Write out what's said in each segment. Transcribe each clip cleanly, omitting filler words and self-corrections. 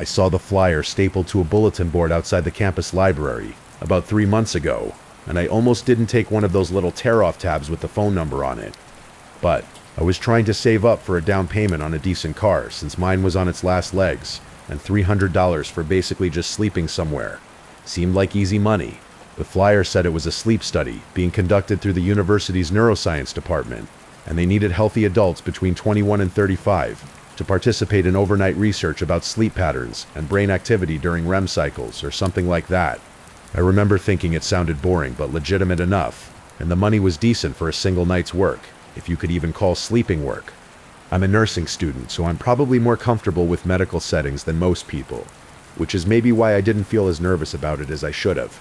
I saw the flyer stapled to a bulletin board outside the campus library about 3 months ago, and I almost didn't take one of those little tear-off tabs with the phone number on it. But I was trying to save up for a down payment on a decent car since mine was on its last legs, and $300 for basically just sleeping somewhere seemed like easy money. The flyer said it was a sleep study being conducted through the university's neuroscience department, and they needed healthy adults between 21 and 35 to participate in overnight research about sleep patterns and brain activity during REM cycles or something like that. I remember thinking it sounded boring but legitimate enough, and the money was decent for a single night's work, if you could even call sleeping work. I'm a nursing student, so I'm probably more comfortable with medical settings than most people, which is maybe why I didn't feel as nervous about it as I should have.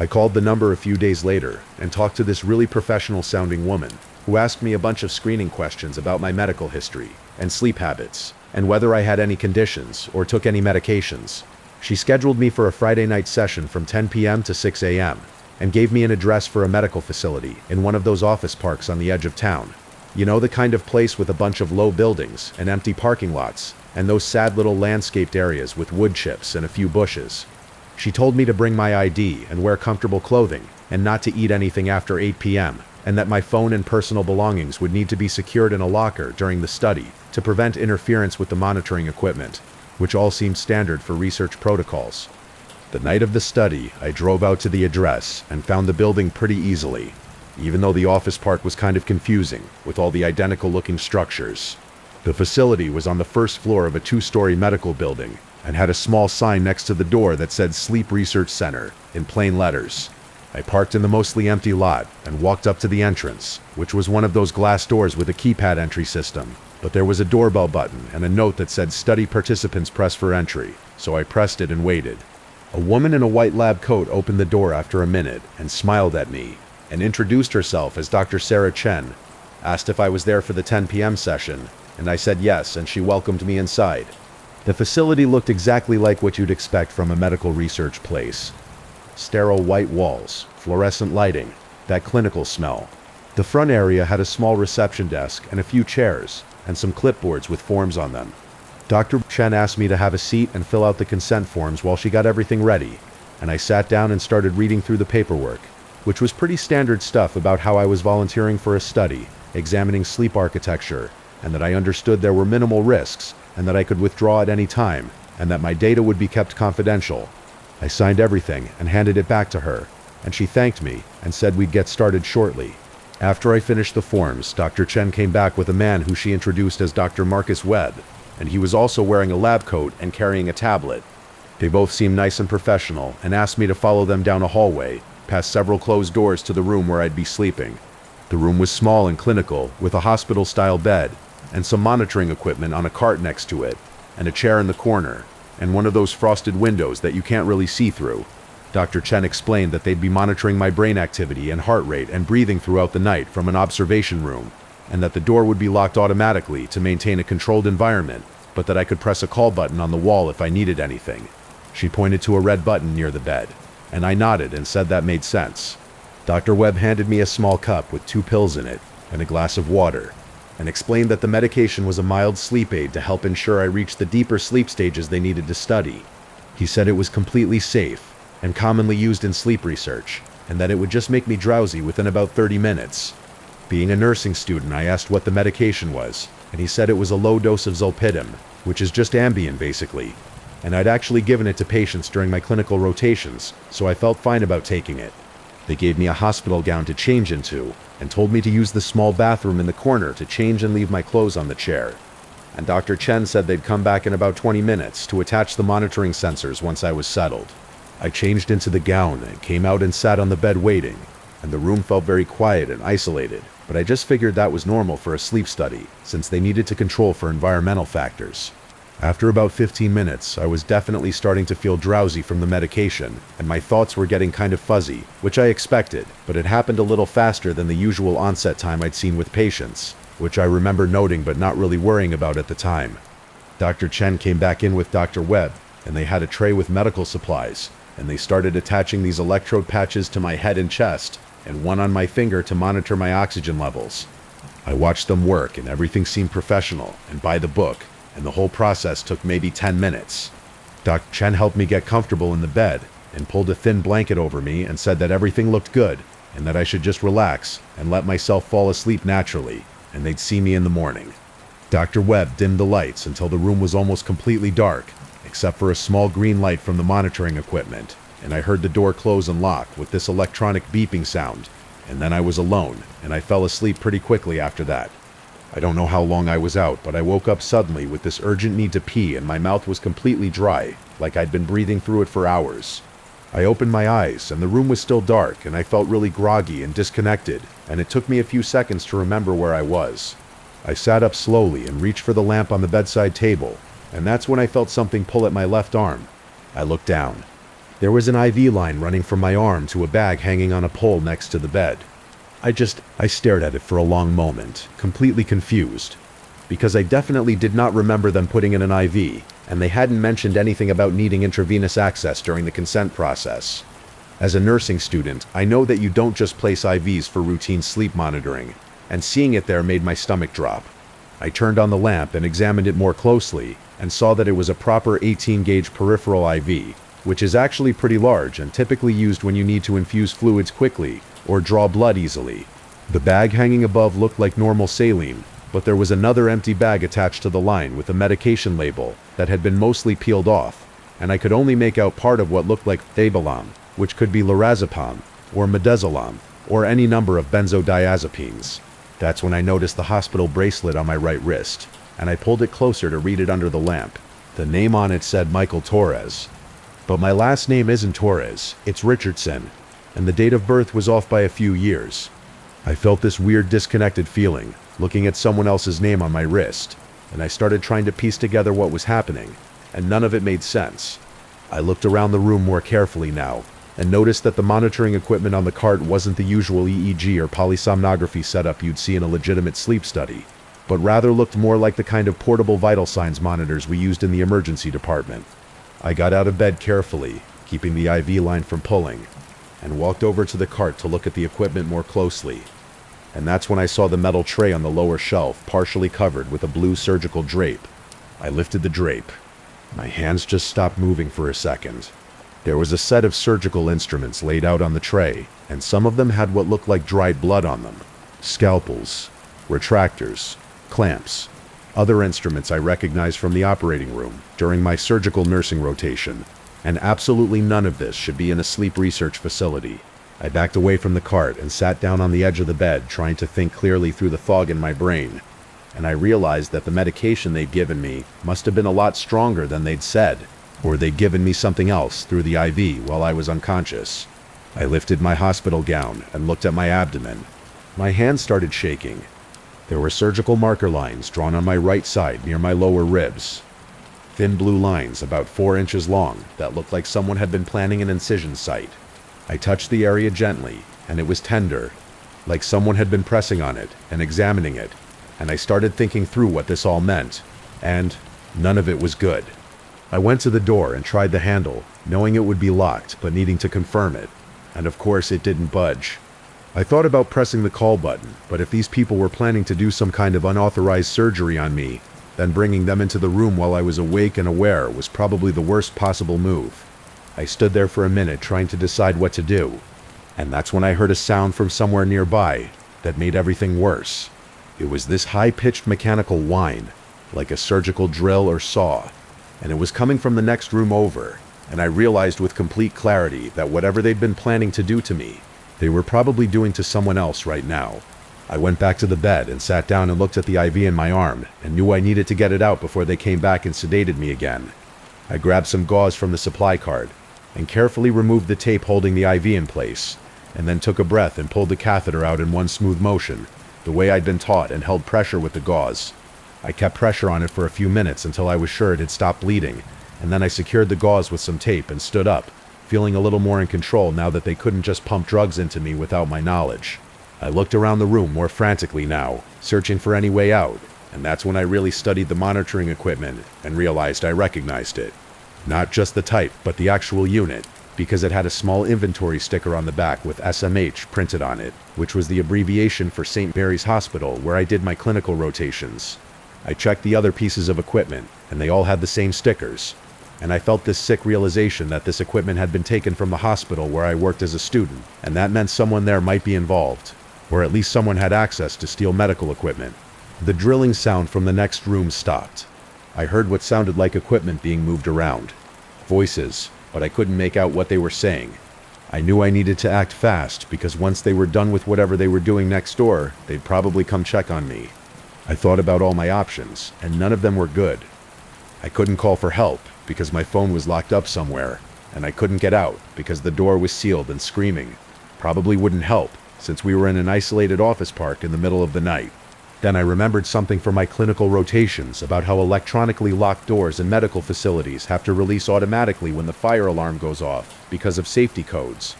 I called the number a few days later and talked to this really professional-sounding woman who asked me a bunch of screening questions about my medical history and sleep habits and whether I had any conditions or took any medications. She scheduled me for a Friday night session from 10 p.m. to 6 a.m. and gave me an address for a medical facility in one of those office parks on the edge of town. You know, the kind of place with a bunch of low buildings and empty parking lots and those sad little landscaped areas with wood chips and a few bushes. She told me to bring my ID and wear comfortable clothing and not to eat anything after 8 p.m. and that my phone and personal belongings would need to be secured in a locker during the study to prevent interference with the monitoring equipment, which all seemed standard for research protocols. The night of the study, I drove out to the address and found the building pretty easily, even though the office park was kind of confusing with all the identical-looking structures. The facility was on the first floor of a 2-story medical building and had a small sign next to the door that said Sleep Research Center in plain letters. I parked in the mostly empty lot and walked up to the entrance, which was one of those glass doors with a keypad entry system, but there was a doorbell button and a note that said study participants press for entry, so I pressed it and waited. A woman in a white lab coat opened the door after a minute and smiled at me and introduced herself as Dr. Sarah Chen, asked if I was there for the 10 p.m. session, and I said yes, and she welcomed me inside. The facility looked exactly like what you'd expect from a medical research place. Sterile white walls, fluorescent lighting, that clinical smell. The front area had a small reception desk and a few chairs, and some clipboards with forms on them. Dr. Chen asked me to have a seat and fill out the consent forms while she got everything ready, and I sat down and started reading through the paperwork, which was pretty standard stuff about how I was volunteering for a study, examining sleep architecture, and that I understood there were minimal risks, and that I could withdraw at any time, and that my data would be kept confidential. I signed everything and handed it back to her, and she thanked me and said we'd get started shortly. After I finished the forms, Dr. Chen came back with a man who she introduced as Dr. Marcus Webb, and he was also wearing a lab coat and carrying a tablet. They both seemed nice and professional and asked me to follow them down a hallway, past several closed doors to the room where I'd be sleeping. The room was small and clinical, with a hospital-style bed, and some monitoring equipment on a cart next to it, and a chair in the corner, and one of those frosted windows that you can't really see through. Dr. Chen explained that they'd be monitoring my brain activity and heart rate and breathing throughout the night from an observation room, and that the door would be locked automatically to maintain a controlled environment, but that I could press a call button on the wall if I needed anything. She pointed to a red button near the bed, and I nodded and said that made sense. Dr. Webb handed me a small cup with 2 pills in it and a glass of water, and explained that the medication was a mild sleep aid to help ensure I reached the deeper sleep stages they needed to study. He said it was completely safe and commonly used in sleep research, and that it would just make me drowsy within about 30 minutes. Being a nursing student, I asked what the medication was, and he said it was a low dose of zolpidem, which is just Ambien basically, and I'd actually given it to patients during my clinical rotations, so I felt fine about taking it. They gave me a hospital gown to change into, and told me to use the small bathroom in the corner to change and leave my clothes on the chair. And Dr. Chen said they'd come back in about 20 minutes to attach the monitoring sensors once I was settled. I changed into the gown and came out and sat on the bed waiting, and the room felt very quiet and isolated, but I just figured that was normal for a sleep study, since they needed to control for environmental factors. After about 15 minutes, I was definitely starting to feel drowsy from the medication, and my thoughts were getting kind of fuzzy, which I expected, but it happened a little faster than the usual onset time I'd seen with patients, which I remember noting but not really worrying about at the time. Dr. Chen came back in with Dr. Webb, and they had a tray with medical supplies, and they started attaching these electrode patches to my head and chest, and one on my finger to monitor my oxygen levels. I watched them work, and everything seemed professional and by the book, and the whole process took maybe 10 minutes. Dr. Chen helped me get comfortable in the bed and pulled a thin blanket over me and said that everything looked good and that I should just relax and let myself fall asleep naturally, and they'd see me in the morning. Dr. Webb dimmed the lights until the room was almost completely dark, except for a small green light from the monitoring equipment, and I heard the door close and lock with this electronic beeping sound, and then I was alone, and I fell asleep pretty quickly after that. I don't know how long I was out, but I woke up suddenly with this urgent need to pee and my mouth was completely dry, like I'd been breathing through it for hours. I opened my eyes and the room was still dark and I felt really groggy and disconnected, and it took me a few seconds to remember where I was. I sat up slowly and reached for the lamp on the bedside table, and that's when I felt something pull at my left arm. I looked down. There was an IV line running from my arm to a bag hanging on a pole next to the bed. I stared at it for a long moment, completely confused, because I definitely did not remember them putting in an IV, and they hadn't mentioned anything about needing intravenous access during the consent process. As a nursing student, I know that you don't just place IVs for routine sleep monitoring, and seeing it there made my stomach drop. I turned on the lamp and examined it more closely, and saw that it was a proper 18-gauge peripheral IV, which is actually pretty large and typically used when you need to infuse fluids quickly or draw blood easily. The bag hanging above looked like normal saline, but there was another empty bag attached to the line with a medication label that had been mostly peeled off, and I could only make out part of what looked like Fabalam, which could be lorazepam, or midazolam, or any number of benzodiazepines. That's when I noticed the hospital bracelet on my right wrist, and I pulled it closer to read it under the lamp. The name on it said Michael Torres. But my last name isn't Torres, it's Richardson, and the date of birth was off by a few years. I felt this weird disconnected feeling, looking at someone else's name on my wrist, and I started trying to piece together what was happening, and none of it made sense. I looked around the room more carefully now, and noticed that the monitoring equipment on the cart wasn't the usual EEG or polysomnography setup you'd see in a legitimate sleep study, but rather looked more like the kind of portable vital signs monitors we used in the emergency department. I got out of bed carefully, keeping the IV line from pulling, and walked over to the cart to look at the equipment more closely. And that's when I saw the metal tray on the lower shelf, partially covered with a blue surgical drape. I lifted the drape. My hands just stopped moving for a second. There was a set of surgical instruments laid out on the tray, and some of them had what looked like dried blood on them. Scalpels, retractors, clamps, other instruments I recognized from the operating room during my surgical nursing rotation, and absolutely none of this should be in a sleep research facility. I backed away from the cart and sat down on the edge of the bed, trying to think clearly through the fog in my brain, and I realized that the medication they'd given me must have been a lot stronger than they'd said, or they'd given me something else through the IV while I was unconscious. I lifted my hospital gown and looked at my abdomen. My hands started shaking. There were surgical marker lines drawn on my right side near my lower ribs. Thin blue lines about 4 inches long that looked like someone had been planning an incision site. I touched the area gently, and it was tender, like someone had been pressing on it and examining it, and I started thinking through what this all meant, and none of it was good. I went to the door and tried the handle, knowing it would be locked but needing to confirm it, and of course it didn't budge. I thought about pressing the call button, but if these people were planning to do some kind of unauthorized surgery on me, then bringing them into the room while I was awake and aware was probably the worst possible move. I stood there for a minute trying to decide what to do, and that's when I heard a sound from somewhere nearby that made everything worse. It was this high-pitched mechanical whine, like a surgical drill or saw, and it was coming from the next room over, and I realized with complete clarity that whatever they'd been planning to do to me, they were probably doing to someone else right now. I went back to the bed and sat down and looked at the IV in my arm and knew I needed to get it out before they came back and sedated me again. I grabbed some gauze from the supply cart and carefully removed the tape holding the IV in place, and then took a breath and pulled the catheter out in one smooth motion, the way I'd been taught, and held pressure with the gauze. I kept pressure on it for a few minutes until I was sure it had stopped bleeding, and then I secured the gauze with some tape and stood up, feeling a little more in control now that they couldn't just pump drugs into me without my knowledge. I looked around the room more frantically now, searching for any way out, and that's when I really studied the monitoring equipment and realized I recognized it. Not just the type, but the actual unit, because it had a small inventory sticker on the back with SMH printed on it, which was the abbreviation for St. Mary's Hospital, where I did my clinical rotations. I checked the other pieces of equipment, and they all had the same stickers. and I felt this sick realization that this equipment had been taken from the hospital where I worked as a student, and that meant someone there might be involved, or at least someone had access to steal medical equipment. The drilling sound from the next room stopped. I heard what sounded like equipment being moved around. Voices, but I couldn't make out what they were saying. I knew I needed to act fast because once they were done with whatever they were doing next door, they'd probably come check on me. I thought about all my options, and none of them were good. I couldn't call for help because my phone was locked up somewhere, and I couldn't get out because the door was sealed and screaming. Probably wouldn't help since we were in an isolated office park in the middle of the night. Then I remembered something from my clinical rotations about how electronically locked doors in medical facilities have to release automatically when the fire alarm goes off because of safety codes.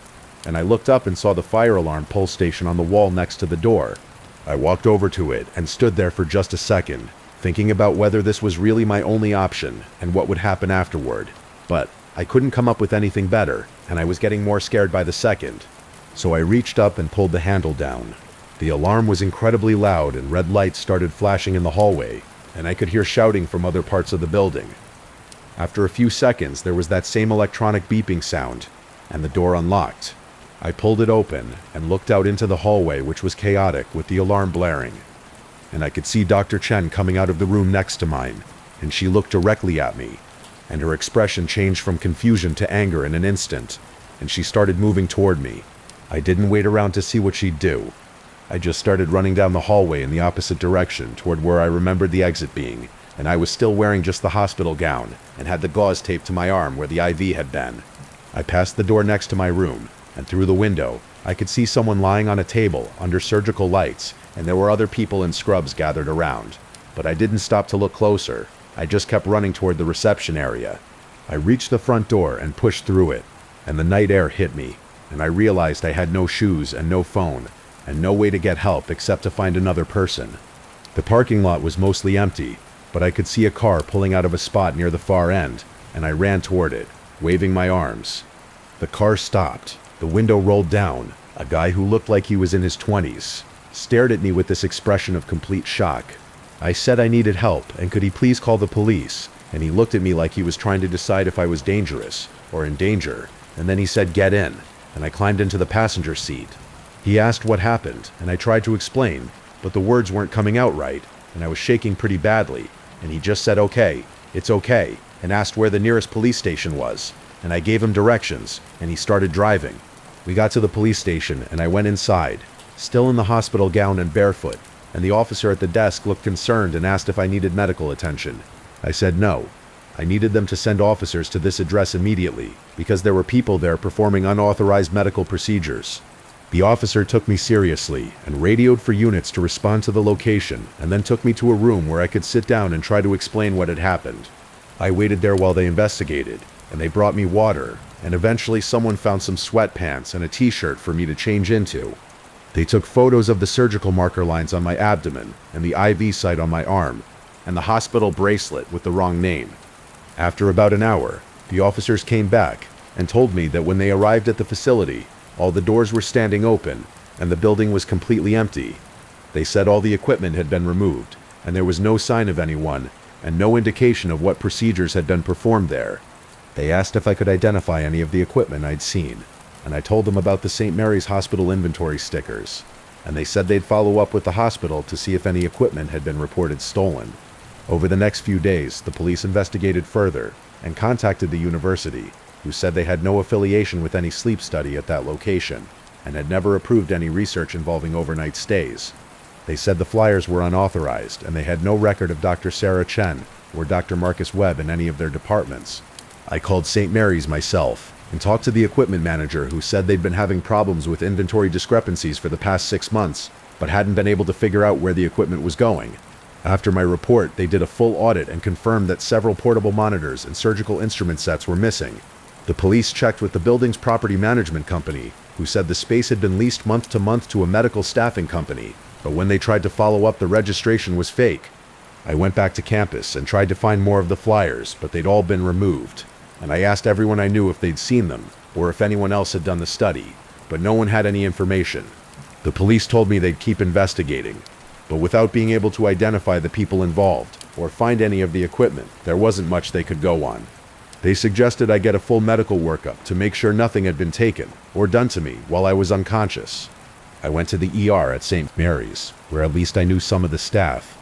And I looked up and saw the fire alarm pull station on the wall next to the door. I walked over to it and stood there for just a second, thinking about whether this was really my only option and what would happen afterward. But I couldn't come up with anything better, and I was getting more scared by the second. So I reached up and pulled the handle down. The alarm was incredibly loud and red lights started flashing in the hallway, and I could hear shouting from other parts of the building. After a few seconds, there was that same electronic beeping sound, and the door unlocked. I pulled it open and looked out into the hallway, which was chaotic with the alarm blaring. And I could see Dr. Chen coming out of the room next to mine, and she looked directly at me, and her expression changed from confusion to anger in an instant, and she started moving toward me. I didn't wait around to see what she'd do. I just started running down the hallway in the opposite direction toward where I remembered the exit being, and I was still wearing just the hospital gown and had the gauze taped to my arm where the IV had been. I passed the door next to my room, and through the window, I could see someone lying on a table under surgical lights, and there were other people in scrubs gathered around. But I didn't stop to look closer. I just kept running toward the reception area. I reached the front door and pushed through it, and the night air hit me, and I realized I had no shoes and no phone, and no way to get help except to find another person. The parking lot was mostly empty, but I could see a car pulling out of a spot near the far end, and I ran toward it, waving my arms. The car stopped. The window rolled down. A guy who looked like he was in his 20s stared at me with this expression of complete shock. I said I needed help, and could he please call the police, and he looked at me like he was trying to decide if I was dangerous or in danger, and then he said, "Get in," and I climbed into the passenger seat. He asked what happened, and I tried to explain, but the words weren't coming out right, and I was shaking pretty badly, and he just said, "Okay, it's okay," and asked where the nearest police station was, and I gave him directions, and he started driving. We got to the police station, and I went inside, still in the hospital gown and barefoot, and the officer at the desk looked concerned and asked if I needed medical attention. I said no. I needed them to send officers to this address immediately, because there were people there performing unauthorized medical procedures. The officer took me seriously and radioed for units to respond to the location, and then took me to a room where I could sit down and try to explain what had happened. I waited there while they investigated, and they brought me water, and eventually someone found some sweatpants and a t-shirt for me to change into. They took photos of the surgical marker lines on my abdomen and the IV site on my arm, and the hospital bracelet with the wrong name. After about an hour, the officers came back and told me that when they arrived at the facility, all the doors were standing open, and the building was completely empty. They said all the equipment had been removed, and there was no sign of anyone, and no indication of what procedures had been performed there. They asked if I could identify any of the equipment I'd seen, and I told them about the St. Mary's Hospital inventory stickers, and they said they'd follow up with the hospital to see if any equipment had been reported stolen. Over the next few days, the police investigated further and contacted the university, who said they had no affiliation with any sleep study at that location, and had never approved any research involving overnight stays. They said the flyers were unauthorized, and they had no record of Dr. Sarah Chen or Dr. Marcus Webb in any of their departments. I called St. Mary's myself, and talked to the equipment manager, who said they'd been having problems with inventory discrepancies for the past 6 months, but hadn't been able to figure out where the equipment was going. After my report, they did a full audit and confirmed that several portable monitors and surgical instrument sets were missing. The police checked with the building's property management company, who said the space had been leased month to month to a medical staffing company, but when they tried to follow up, the registration was fake. I went back to campus and tried to find more of the flyers, but they'd all been removed, and I asked everyone I knew if they'd seen them, or if anyone else had done the study, but no one had any information. The police told me they'd keep investigating, but without being able to identify the people involved, or find any of the equipment, there wasn't much they could go on. They suggested I get a full medical workup to make sure nothing had been taken or done to me while I was unconscious. I went to the ER at St. Mary's, where at least I knew some of the staff,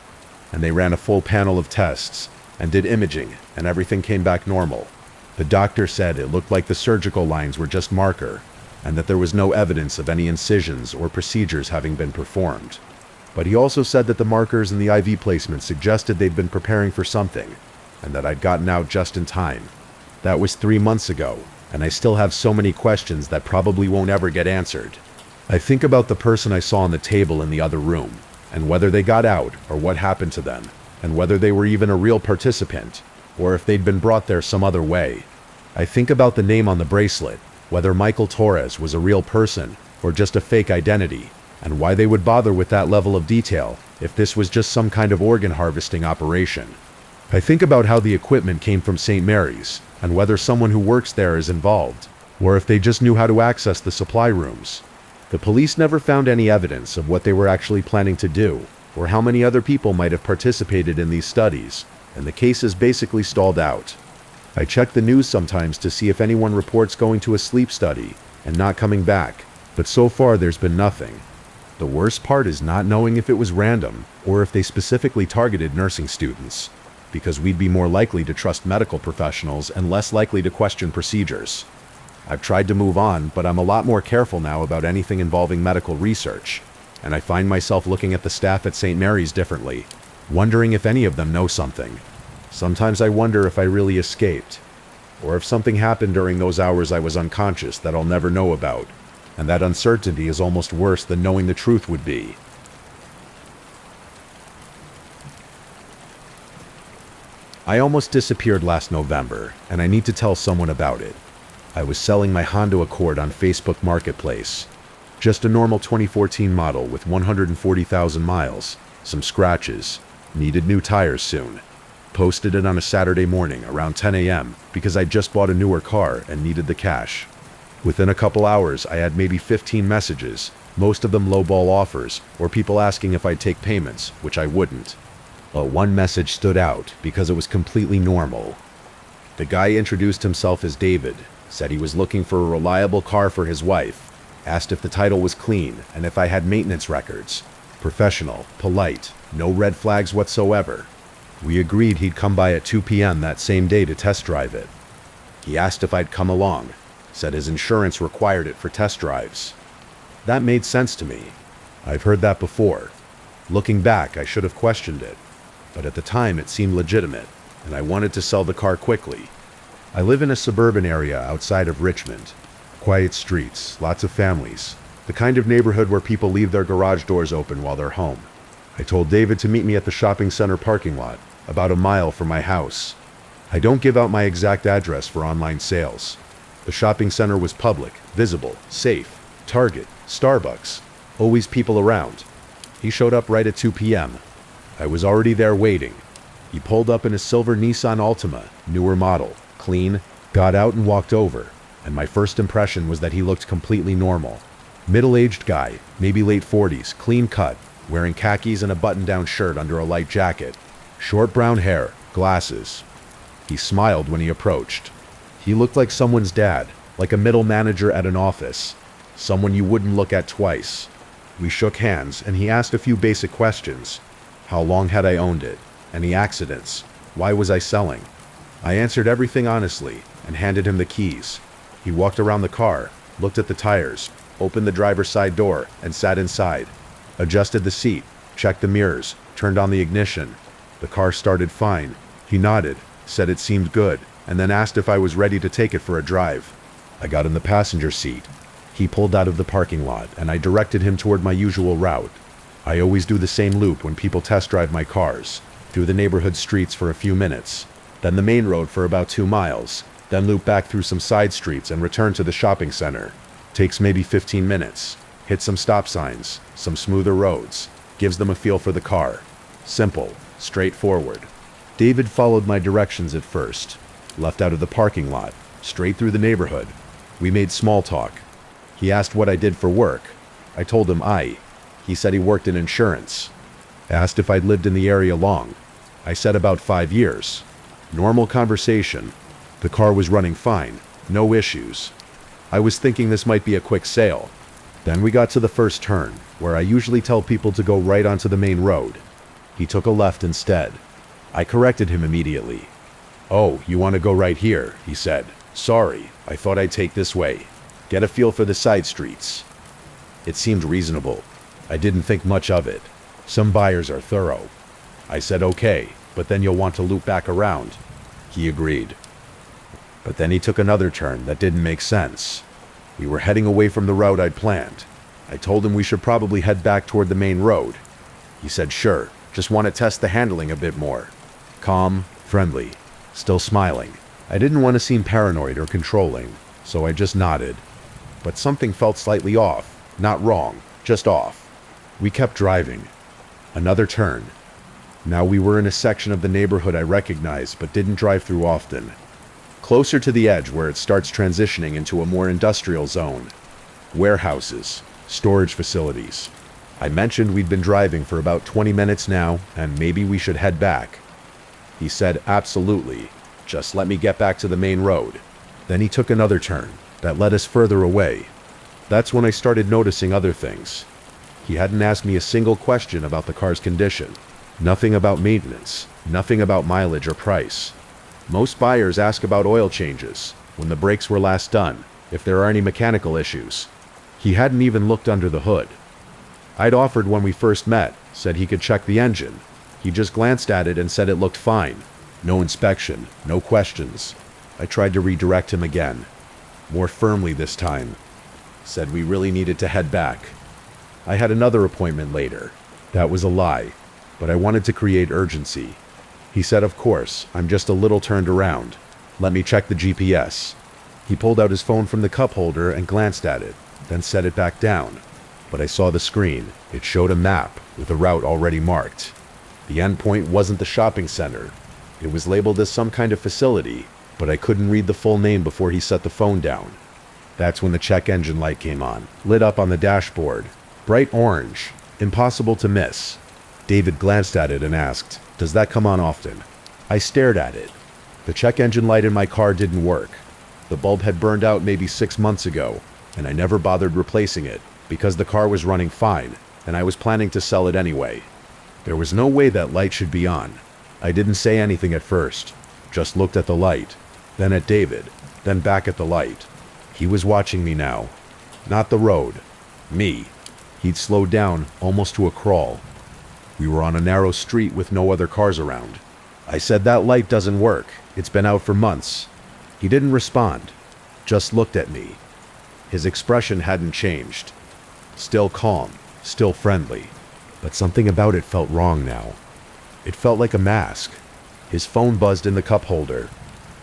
and they ran a full panel of tests and did imaging, and everything came back normal. The doctor said it looked like the surgical lines were just marker, and that there was no evidence of any incisions or procedures having been performed. But he also said that the markers in the IV placement suggested they'd been preparing for something, and that I'd gotten out just in time. That was 3 months ago, and I still have so many questions that probably won't ever get answered. I think about the person I saw on the table in the other room, and whether they got out or what happened to them, and whether they were even a real participant, or if they'd been brought there some other way. I think about the name on the bracelet, whether Michael Torres was a real person or just a fake identity, and why they would bother with that level of detail if this was just some kind of organ harvesting operation. I think about how the equipment came from St. Mary's, and whether someone who works there is involved, or if they just knew how to access the supply rooms. The police never found any evidence of what they were actually planning to do, or how many other people might have participated in these studies, and the case is basically stalled out. I check the news sometimes to see if anyone reports going to a sleep study and not coming back, but so far there's been nothing. The worst part is not knowing if it was random, or if they specifically targeted nursing students, because we'd be more likely to trust medical professionals and less likely to question procedures. I've tried to move on, but I'm a lot more careful now about anything involving medical research, and I find myself looking at the staff at St. Mary's differently, wondering if any of them know something. Sometimes I wonder if I really escaped, or if something happened during those hours I was unconscious that I'll never know about, and that uncertainty is almost worse than knowing the truth would be. I almost disappeared last November, and I need to tell someone about it. I was selling my Honda Accord on Facebook Marketplace. Just a normal 2014 model with 140,000 miles, some scratches, needed new tires soon. Posted it on a Saturday morning around 10 a.m. because I just bought a newer car and needed the cash. Within a couple hours, I had maybe 15 messages, most of them lowball offers, or people asking if I'd take payments, which I wouldn't. But one message stood out because it was completely normal. The guy introduced himself as David, said he was looking for a reliable car for his wife, asked if the title was clean and if I had maintenance records. Professional, polite, no red flags whatsoever. We agreed he'd come by at 2 p.m. that same day to test drive it. He asked if I'd come along, said his insurance required it for test drives. That made sense to me. I've heard that before. Looking back, I should have questioned it, but at the time it seemed legitimate, and I wanted to sell the car quickly. I live in a suburban area outside of Richmond. Quiet streets, lots of families, the kind of neighborhood where people leave their garage doors open while they're home. I told David to meet me at the shopping center parking lot, about a mile from my house. I don't give out my exact address for online sales. The shopping center was public, visible, safe, Target, Starbucks, always people around. He showed up right at 2 p.m. I was already there waiting. He pulled up in a silver Nissan Altima, newer model, clean, got out and walked over, and my first impression was that he looked completely normal. Middle-aged guy, maybe late 40s, clean cut, wearing khakis and a button-down shirt under a light jacket, short brown hair, glasses. He smiled when he approached. He looked like someone's dad, like a middle manager at an office, someone you wouldn't look at twice. We shook hands, and he asked a few basic questions. How long had I owned it? Any accidents? Why was I selling? I answered everything honestly and handed him the keys. He walked around the car, looked at the tires, opened the driver's side door, and sat inside. Adjusted the seat, checked the mirrors, turned on the ignition. The car started fine. He nodded, said it seemed good, and then asked if I was ready to take it for a drive. I got in the passenger seat. He pulled out of the parking lot, and I directed him toward my usual route. I always do the same loop when people test drive my cars, through the neighborhood streets for a few minutes, then the main road for about 2 miles, then loop back through some side streets and return to the shopping center. Takes maybe 15 minutes. Hit some stop signs, some smoother roads, gives them a feel for the car. Simple, straightforward. David followed my directions at first, left out of the parking lot, straight through the neighborhood. We made small talk. He asked what I did for work. I told him He said he worked in insurance. Asked if I'd lived in the area long. I said about 5 years. Normal conversation. The car was running fine, no issues. I was thinking this might be a quick sale. Then we got to the first turn, where I usually tell people to go right onto the main road. He took a left instead. I corrected him immediately. "Oh, you want to go right here," he said. "Sorry, I thought I'd take this way. Get a feel for the side streets." It seemed reasonable. I didn't think much of it. Some buyers are thorough. I said okay, but then you'll want to loop back around. He agreed. But then he took another turn that didn't make sense. We were heading away from the route I'd planned. I told him we should probably head back toward the main road. He said sure, just want to test the handling a bit more. Calm, friendly, still smiling. I didn't want to seem paranoid or controlling, so I just nodded. But something felt slightly off. Not wrong, just off. We kept driving. Another turn. Now we were in a section of the neighborhood I recognized but didn't drive through often. Closer to the edge where it starts transitioning into a more industrial zone. Warehouses, storage facilities. I mentioned we'd been driving for about 20 minutes now, and maybe we should head back. He said absolutely, just let me get back to the main road. Then he took another turn that led us further away. That's when I started noticing other things. He hadn't asked me a single question about the car's condition. Nothing about maintenance, nothing about mileage or price. Most buyers ask about oil changes, when the brakes were last done, if there are any mechanical issues. He hadn't even looked under the hood. I'd offered when we first met, said he could check the engine. He just glanced at it and said it looked fine. No inspection, no questions. I tried to redirect him again. More firmly this time. Said we really needed to head back. I had another appointment later. That was a lie, but I wanted to create urgency. He said, of course, I'm just a little turned around. Let me check the GPS. He pulled out his phone from the cup holder and glanced at it, then set it back down. But I saw the screen. It showed a map with a route already marked. The endpoint wasn't the shopping center. It was labeled as some kind of facility, but I couldn't read the full name before he set the phone down. That's when the check engine light came on, lit up on the dashboard. Bright orange, impossible to miss. David glanced at it and asked, "Does that come on often?" I stared at it. The check engine light in my car didn't work. The bulb had burned out maybe 6 months ago, and I never bothered replacing it because the car was running fine, and I was planning to sell it anyway. There was no way that light should be on. I didn't say anything at first, just looked at the light, then at David, then back at the light. He was watching me now. Not the road. Me. He'd slowed down almost to a crawl. We were on a narrow street with no other cars around. I said, "That light doesn't work. It's been out for months." He didn't respond, just looked at me. His expression hadn't changed. Still calm, still friendly, but something about it felt wrong now. It felt like a mask. His phone buzzed in the cup holder.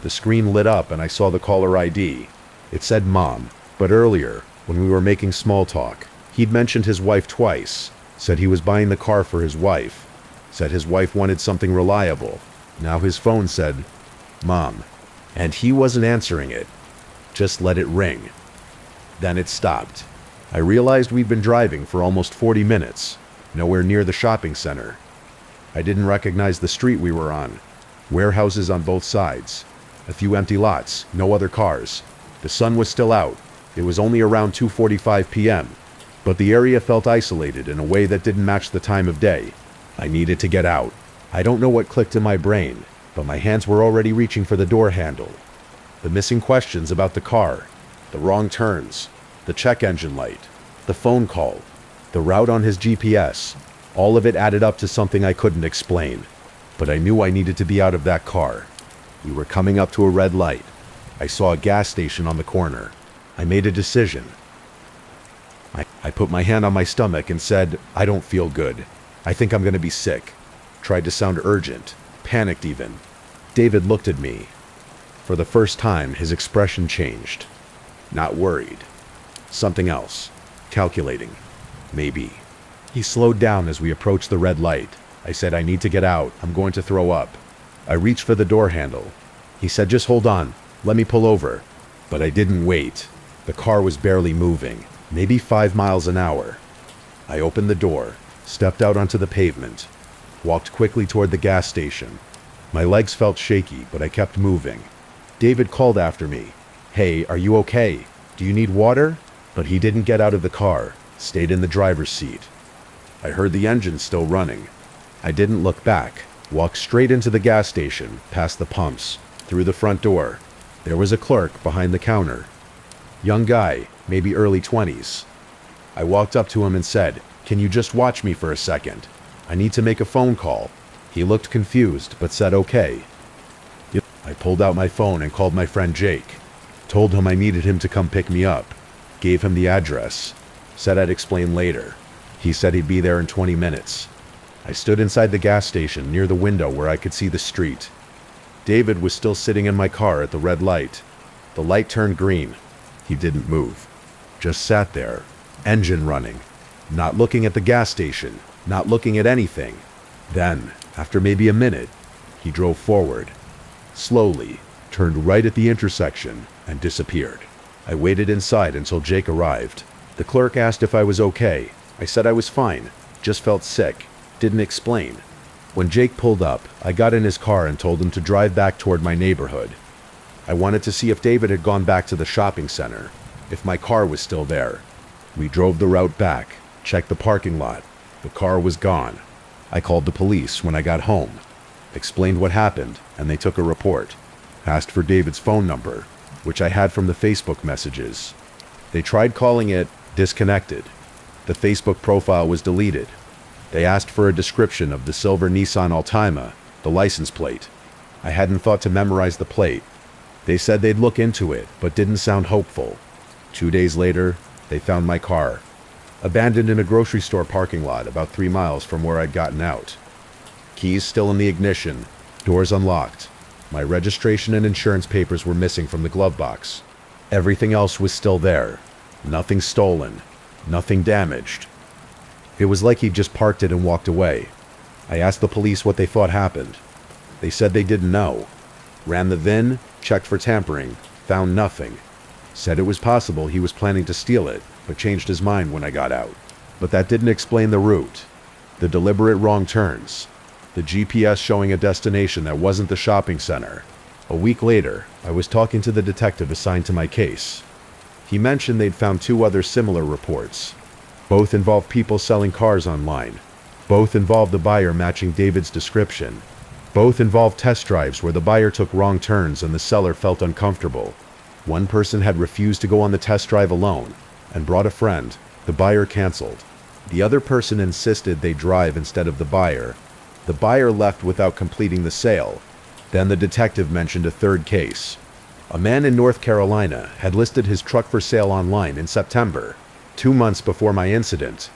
The screen lit up and I saw the caller ID. It said Mom, but earlier, when we were making small talk, he'd mentioned his wife twice, said he was buying the car for his wife, said his wife wanted something reliable. Now his phone said, Mom, and he wasn't answering it. Just let it ring. Then it stopped. I realized we'd been driving for almost 40 minutes, nowhere near the shopping center. I didn't recognize the street we were on. Warehouses on both sides. A few empty lots, no other cars. The sun was still out. It was only around 2:45 p.m., but the area felt isolated in a way that didn't match the time of day. I needed to get out. I don't know what clicked in my brain, but my hands were already reaching for the door handle. The missing questions about the car, the wrong turns, the check engine light, the phone call, the route on his GPS, all of it added up to something I couldn't explain. But I knew I needed to be out of that car. We were coming up to a red light. I saw a gas station on the corner. I made a decision. I put my hand on my stomach and said, I don't feel good. I think I'm going to be sick. Tried to sound urgent, panicked even. David looked at me. For the first time, his expression changed. Not worried. Something else. Calculating. Maybe. He slowed down as we approached the red light. I said, I need to get out. I'm going to throw up. I reached for the door handle. He said, just hold on. Let me pull over. But I didn't wait. The car was barely moving. Maybe 5 miles an hour. I opened the door, stepped out onto the pavement, walked quickly toward the gas station. My legs felt shaky, but I kept moving. David called after me. "Hey, are you okay? Do you need water?" But he didn't get out of the car, stayed in the driver's seat. I heard the engine still running. I didn't look back, walked straight into the gas station, past the pumps, through the front door. There was a clerk behind the counter. Young guy, maybe early 20s. I walked up to him and said, "Can you just watch me for a second? I need to make a phone call." He looked confused, but said okay. I pulled out my phone and called my friend Jake. Told him I needed him to come pick me up. Gave him the address. Said I'd explain later. He said he'd be there in 20 minutes. I stood inside the gas station near the window where I could see the street. David was still sitting in my car at the red light. The light turned green. He didn't move. Just sat there, engine running, not looking at the gas station, not looking at anything. Then, after maybe a minute, he drove forward, slowly, turned right at the intersection, and disappeared. I waited inside until Jake arrived. The clerk asked if I was okay. I said I was fine, just felt sick, didn't explain. When Jake pulled up, I got in his car and told him to drive back toward my neighborhood. I wanted to see if David had gone back to the shopping center, if my car was still there. We drove the route back, checked the parking lot. The car was gone. I called the police when I got home, explained what happened, and they took a report. Asked for David's phone number, which I had from the Facebook messages. They tried calling it disconnected. The Facebook profile was deleted. They asked for a description of the silver Nissan Altima, the license plate. I hadn't thought to memorize the plate. They said they'd look into it, but didn't sound hopeful. 2 days later, they found my car, abandoned in a grocery store parking lot about 3 miles from where I'd gotten out. Keys still in the ignition, doors unlocked. My registration and insurance papers were missing from the glove box. Everything else was still there. Nothing stolen, nothing damaged. It was like he'd just parked it and walked away. I asked the police what they thought happened. They said they didn't know. Ran the VIN, checked for tampering, found nothing. Said it was possible he was planning to steal it, but changed his mind when I got out. But that didn't explain the route, the deliberate wrong turns, the GPS showing a destination that wasn't the shopping center. A week later, I was talking to the detective assigned to my case. He mentioned they'd found 2 other similar reports. Both involved people selling cars online. Both involved the buyer matching David's description. Both involved test drives where the buyer took wrong turns and the seller felt uncomfortable. One person had refused to go on the test drive alone and brought a friend. The buyer canceled. The other person insisted they drive instead of the buyer. The buyer left without completing the sale. Then the detective mentioned a third case. A man in North Carolina had listed his truck for sale online in September, 2 months before my incident.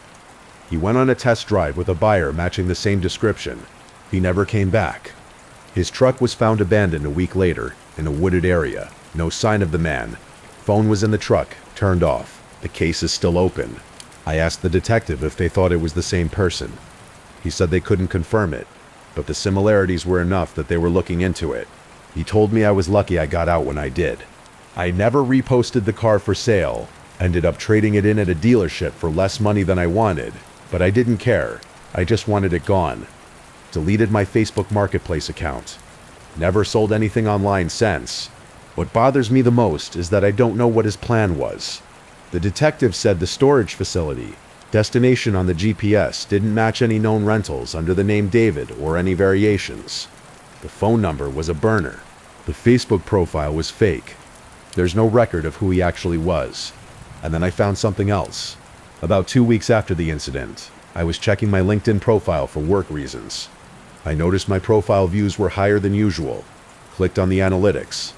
He went on a test drive with a buyer matching the same description. He never came back. His truck was found abandoned a week later in a wooded area. No sign of the man. Phone was in the truck, turned off. The case is still open. I asked the detective if they thought it was the same person. He said they couldn't confirm it, but the similarities were enough that they were looking into it. He told me I was lucky I got out when I did. I never reposted the car for sale, ended up trading it in at a dealership for less money than I wanted, but I didn't care. I just wanted it gone. Deleted my Facebook Marketplace account. Never sold anything online since. What bothers me the most is that I don't know what his plan was. The detective said the storage facility, destination on the GPS, didn't match any known rentals under the name David or any variations. The phone number was a burner. The Facebook profile was fake. There's no record of who he actually was. And then I found something else. About 2 weeks after the incident, I was checking my LinkedIn profile for work reasons. I noticed my profile views were higher than usual. Clicked on the analytics.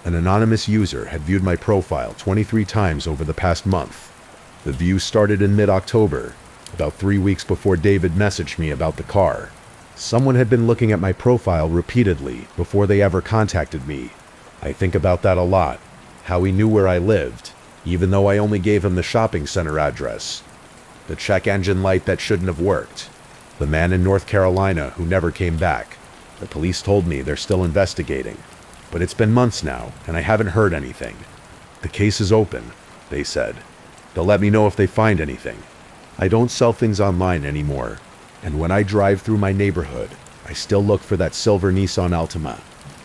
An anonymous user had viewed my profile 23 times over the past month. The views started in mid-October, about 3 weeks before David messaged me about the car. Someone had been looking at my profile repeatedly before they ever contacted me. I think about that a lot, how he knew where I lived, even though I only gave him the shopping center address. The check engine light that shouldn't have worked. The man in North Carolina who never came back. The police told me they're still investigating. But it's been months now, and I haven't heard anything. The case is open, they said. They'll let me know if they find anything. I don't sell things online anymore, and when I drive through my neighborhood, I still look for that silver Nissan Altima.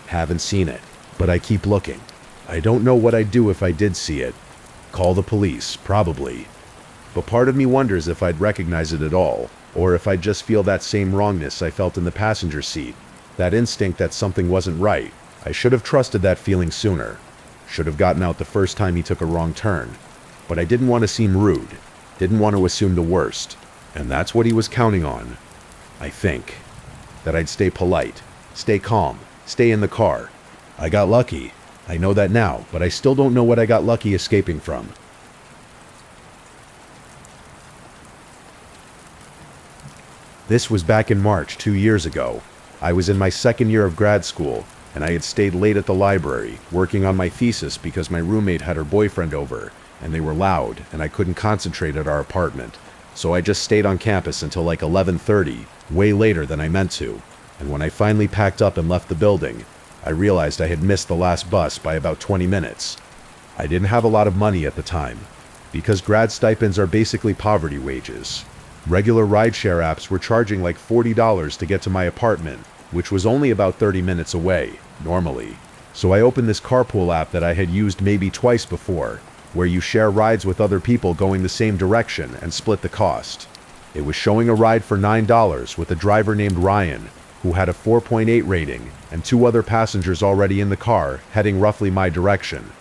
Haven't seen it. But I keep looking. I don't know what I'd do if I did see it. Call the police, probably. But part of me wonders if I'd recognize it at all, or if I'd just feel that same wrongness I felt in the passenger seat, that instinct that something wasn't right. I should have trusted that feeling sooner. Should have gotten out the first time he took a wrong turn. But I didn't want to seem rude, didn't want to assume the worst, and that's what he was counting on. I think. That I'd stay polite, stay calm, stay in the car. I got lucky. I know that now, but I still don't know what I got lucky escaping from. This was back in March 2 years ago. I was in my second year of grad school, and I had stayed late at the library, working on my thesis because my roommate had her boyfriend over, and they were loud, and I couldn't concentrate at our apartment. So I just stayed on campus until like 11:30, way later than I meant to. And when I finally packed up and left the building, I realized I had missed the last bus by about 20 minutes. I didn't have a lot of money at the time, because grad stipends are basically poverty wages. Regular rideshare apps were charging like $40 to get to my apartment, which was only about 30 minutes away, normally. So I opened this carpool app that I had used maybe twice before, where you share rides with other people going the same direction and split the cost. It was showing a ride for $9 with a driver named Ryan, who had a 4.8 rating, and 2 other passengers already in the car, heading roughly my direction.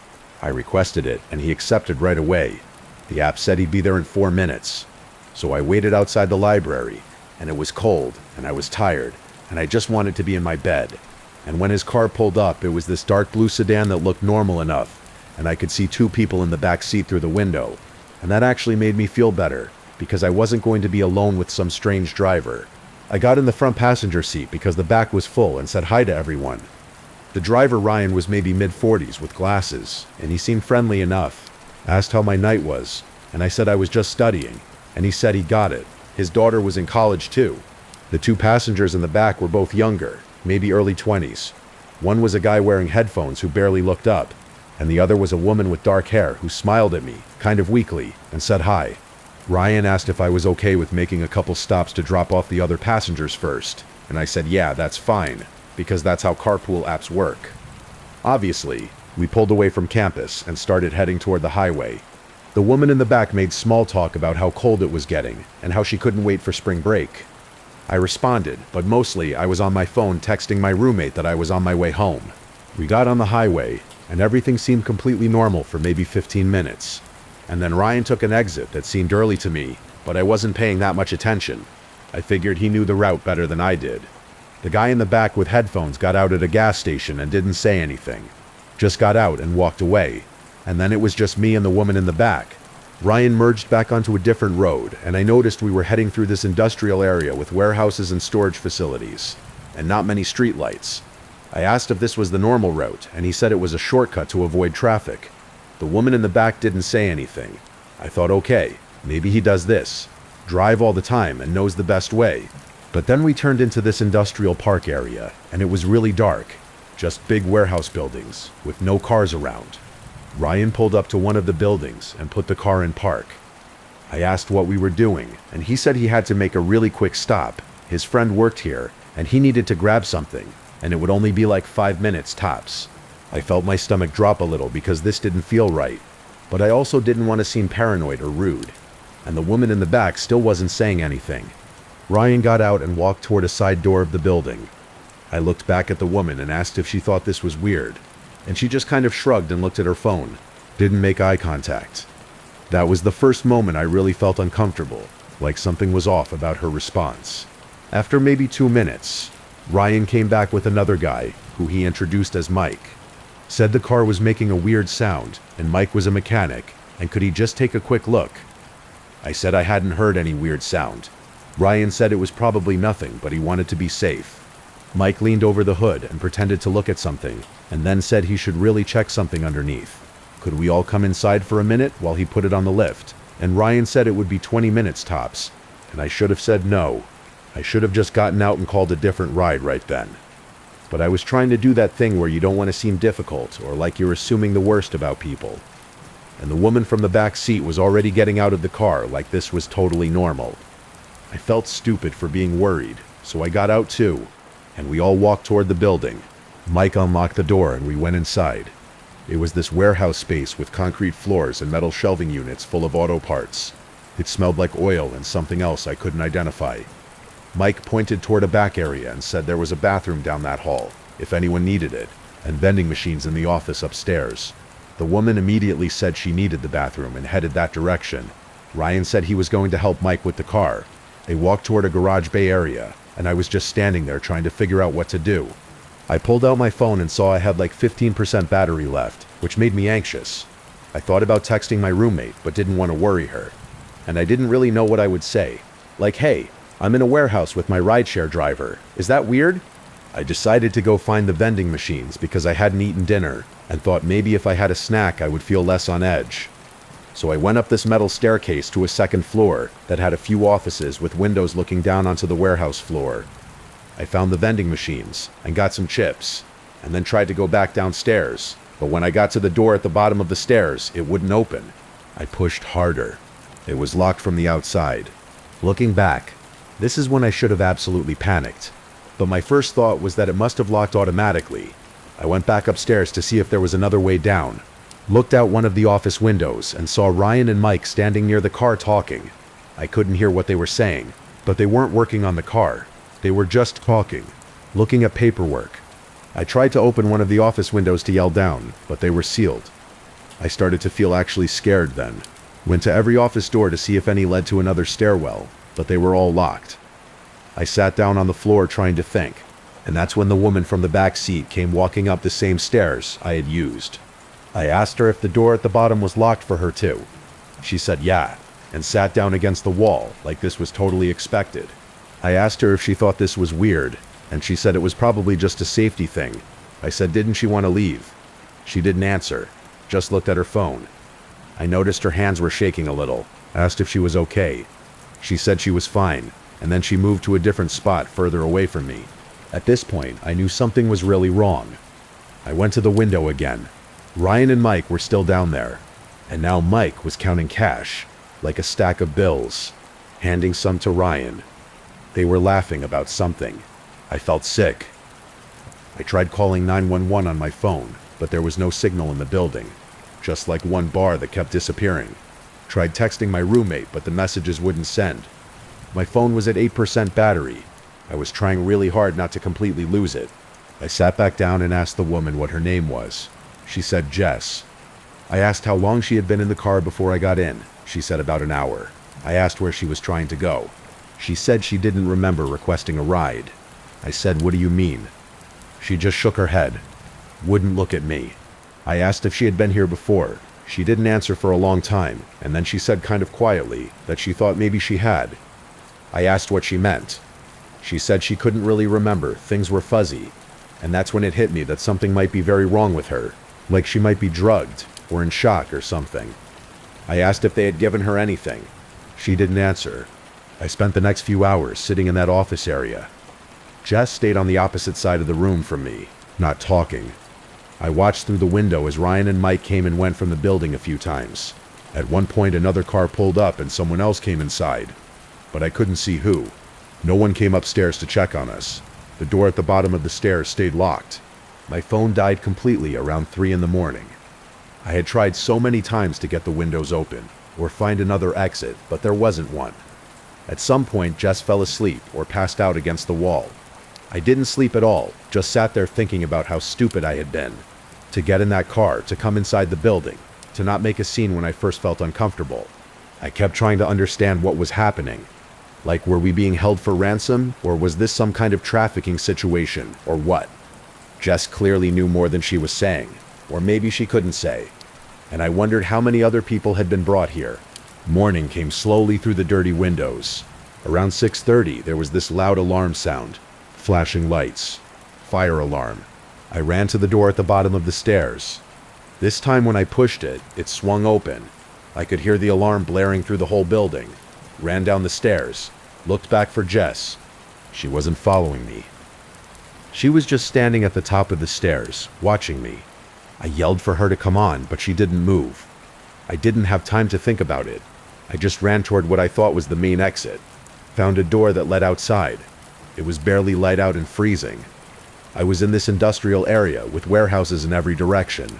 I requested it, and he accepted right away. The app said he'd be there in 4 minutes. So I waited outside the library, and it was cold, and I was tired, and I just wanted to be in my bed. And when his car pulled up, it was this dark blue sedan that looked normal enough, and I could see 2 people in the back seat through the window. And that actually made me feel better, because I wasn't going to be alone with some strange driver. I got in the front passenger seat because the back was full and said hi to everyone. The driver, Ryan, was maybe mid-40s with glasses, and he seemed friendly enough. Asked how my night was, and I said I was just studying, and he said he got it. His daughter was in college too. The 2 passengers in the back were both younger, maybe early 20s. One was a guy wearing headphones who barely looked up, and the other was a woman with dark hair who smiled at me, kind of weakly, and said hi. Ryan asked if I was okay with making a couple stops to drop off the other passengers first, and I said yeah, that's fine, because that's how carpool apps work. Obviously, we pulled away from campus and started heading toward the highway. The woman in the back made small talk about how cold it was getting, and how she couldn't wait for spring break. I responded, but mostly I was on my phone texting my roommate that I was on my way home. We got on the highway, and everything seemed completely normal for maybe 15 minutes. And then Ryan took an exit that seemed early to me, but I wasn't paying that much attention. I figured he knew the route better than I did. The guy in the back with headphones got out at a gas station and didn't say anything. Just got out and walked away. And then it was just me and the woman in the back. Ryan merged back onto a different road, and I noticed we were heading through this industrial area with warehouses and storage facilities, and not many streetlights. I asked if this was the normal route, and he said it was a shortcut to avoid traffic. The woman in the back didn't say anything. I thought, okay, maybe he does this. Drive all the time and knows the best way. But then we turned into this industrial park area, and it was really dark. Just big warehouse buildings, with no cars around. Ryan pulled up to one of the buildings and put the car in park. I asked what we were doing, and he said he had to make a really quick stop. His friend worked here, and he needed to grab something, and it would only be like 5 minutes tops. I felt my stomach drop a little because this didn't feel right, but I also didn't want to seem paranoid or rude. And the woman in the back still wasn't saying anything. Ryan got out and walked toward a side door of the building. I looked back at the woman and asked if she thought this was weird, and she just kind of shrugged and looked at her phone, didn't make eye contact. That was the first moment I really felt uncomfortable, like something was off about her response. After maybe 2 minutes, Ryan came back with another guy, who he introduced as Mike. Said the car was making a weird sound, and Mike was a mechanic, and could he just take a quick look? I said I hadn't heard any weird sound. Ryan said it was probably nothing, but he wanted to be safe. Mike leaned over the hood and pretended to look at something, and then said he should really check something underneath. Could we all come inside for a minute while he put it on the lift? And Ryan said it would be 20 minutes tops, and I should have said no. I should have just gotten out and called a different ride right then. But I was trying to do that thing where you don't want to seem difficult or like you're assuming the worst about people. And the woman from the back seat was already getting out of the car like this was totally normal. I felt stupid for being worried, so I got out too, and we all walked toward the building. Mike unlocked the door and we went inside. It was this warehouse space with concrete floors and metal shelving units full of auto parts. It smelled like oil and something else I couldn't identify. Mike pointed toward a back area and said there was a bathroom down that hall, if anyone needed it, and vending machines in the office upstairs. The woman immediately said she needed the bathroom and headed that direction. Ryan said he was going to help Mike with the car. They walked toward a garage bay area, and I was just standing there trying to figure out what to do. I pulled out my phone and saw I had like 15% battery left, which made me anxious. I thought about texting my roommate, but didn't want to worry her. And I didn't really know what I would say. Like, hey, I'm in a warehouse with my rideshare driver. Is that weird? I decided to go find the vending machines because I hadn't eaten dinner and thought maybe if I had a snack I would feel less on edge. So I went up this metal staircase to a second floor that had a few offices with windows looking down onto the warehouse floor. I found the vending machines and got some chips, and then tried to go back downstairs, but when I got to the door at the bottom of the stairs, it wouldn't open. I pushed harder. It was locked from the outside. Looking back, this is when I should have absolutely panicked, but my first thought was that it must have locked automatically. I went back upstairs to see if there was another way down, looked out one of the office windows and saw Ryan and Mike standing near the car talking. I couldn't hear what they were saying, but they weren't working on the car. They were just talking, looking at paperwork. I tried to open one of the office windows to yell down, but they were sealed. I started to feel actually scared then. Went to every office door to see if any led to another stairwell, but they were all locked. I sat down on the floor trying to think, and that's when the woman from the back seat came walking up the same stairs I had used. I asked her if the door at the bottom was locked for her too. She said yeah, and sat down against the wall like this was totally expected. I asked her if she thought this was weird, and she said it was probably just a safety thing. I said, didn't she want to leave? She didn't answer, just looked at her phone. I noticed her hands were shaking a little, asked if she was okay. She said she was fine, and then she moved to a different spot further away from me. At this point, I knew something was really wrong. I went to the window again. Ryan and Mike were still down there, and now Mike was counting cash, like a stack of bills, handing some to Ryan. They were laughing about something. I felt sick. I tried calling 911 on my phone, but there was no signal in the building, just like one bar that kept disappearing. Tried texting my roommate, but the messages wouldn't send. My phone was at 8% battery. I was trying really hard not to completely lose it. I sat back down and asked the woman what her name was. She said Jess. I asked how long she had been in the car before I got in. She said about an hour. I asked where she was trying to go. She said she didn't remember requesting a ride. I said, what do you mean? She just shook her head. Wouldn't look at me. I asked if she had been here before. She didn't answer for a long time, and then she said kind of quietly that she thought maybe she had. I asked what she meant. She said she couldn't really remember, things were fuzzy, and that's when it hit me that something might be very wrong with her, like she might be drugged or in shock or something. I asked if they had given her anything. She didn't answer. I spent the next few hours sitting in that office area. Jess stayed on the opposite side of the room from me, not talking. I watched through the window as Ryan and Mike came and went from the building a few times. At one point another car pulled up and someone else came inside, but I couldn't see who. No one came upstairs to check on us. The door at the bottom of the stairs stayed locked. My phone died completely around 3 in the morning. I had tried so many times to get the windows open or find another exit, but there wasn't one. At some point, Jess fell asleep or passed out against the wall. I didn't sleep at all, just sat there thinking about how stupid I had been. To get in that car, to come inside the building, to not make a scene when I first felt uncomfortable. I kept trying to understand what was happening. Like, were we being held for ransom, or was this some kind of trafficking situation, or what? Jess clearly knew more than she was saying, or maybe she couldn't say. And I wondered how many other people had been brought here. Morning came slowly through the dirty windows. Around 6:30, there was this loud alarm sound. Flashing lights. Fire alarm. I ran to the door at the bottom of the stairs. This time when I pushed it, it swung open. I could hear the alarm blaring through the whole building. Ran down the stairs. Looked back for Jess. She wasn't following me. She was just standing at the top of the stairs, watching me. I yelled for her to come on, but she didn't move. I didn't have time to think about it. I just ran toward what I thought was the main exit. Found a door that led outside. It was barely light out and freezing. I was in this industrial area with warehouses in every direction.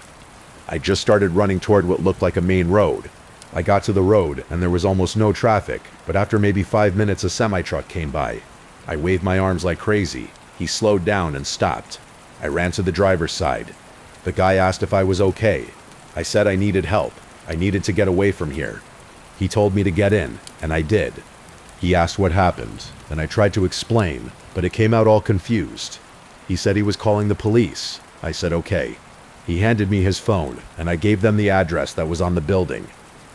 I just started running toward what looked like a main road. I got to the road and there was almost no traffic, but after maybe 5 minutes a semi-truck came by. I waved my arms like crazy. He slowed down and stopped. I ran to the driver's side. The guy asked if I was okay. I said I needed help. I needed to get away from here. He told me to get in, and I did. He asked what happened, and I tried to explain, but it came out all confused. He said he was calling the police. I said okay. He handed me his phone, and I gave them the address that was on the building.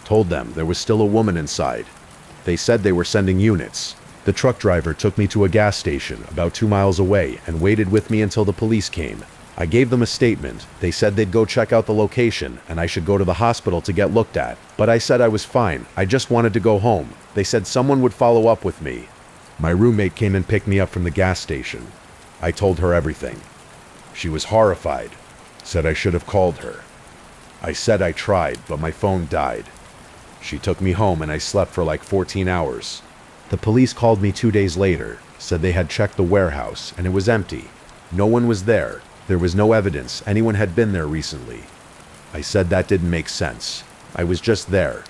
Told them there was still a woman inside. They said they were sending units. The truck driver took me to a gas station about 2 miles away and waited with me until the police came. I gave them a statement. They said they'd go check out the location and I should go to the hospital to get looked at. But I said I was fine. I just wanted to go home. They said someone would follow up with me. My roommate came and picked me up from the gas station. I told her everything. She was horrified. Said I should have called her. I said I tried, but my phone died. She took me home and I slept for like 14 hours. The police called me 2 days later, said they had checked the warehouse and it was empty. No one was there. There was no evidence anyone had been there recently. I said that didn't make sense. I was just there.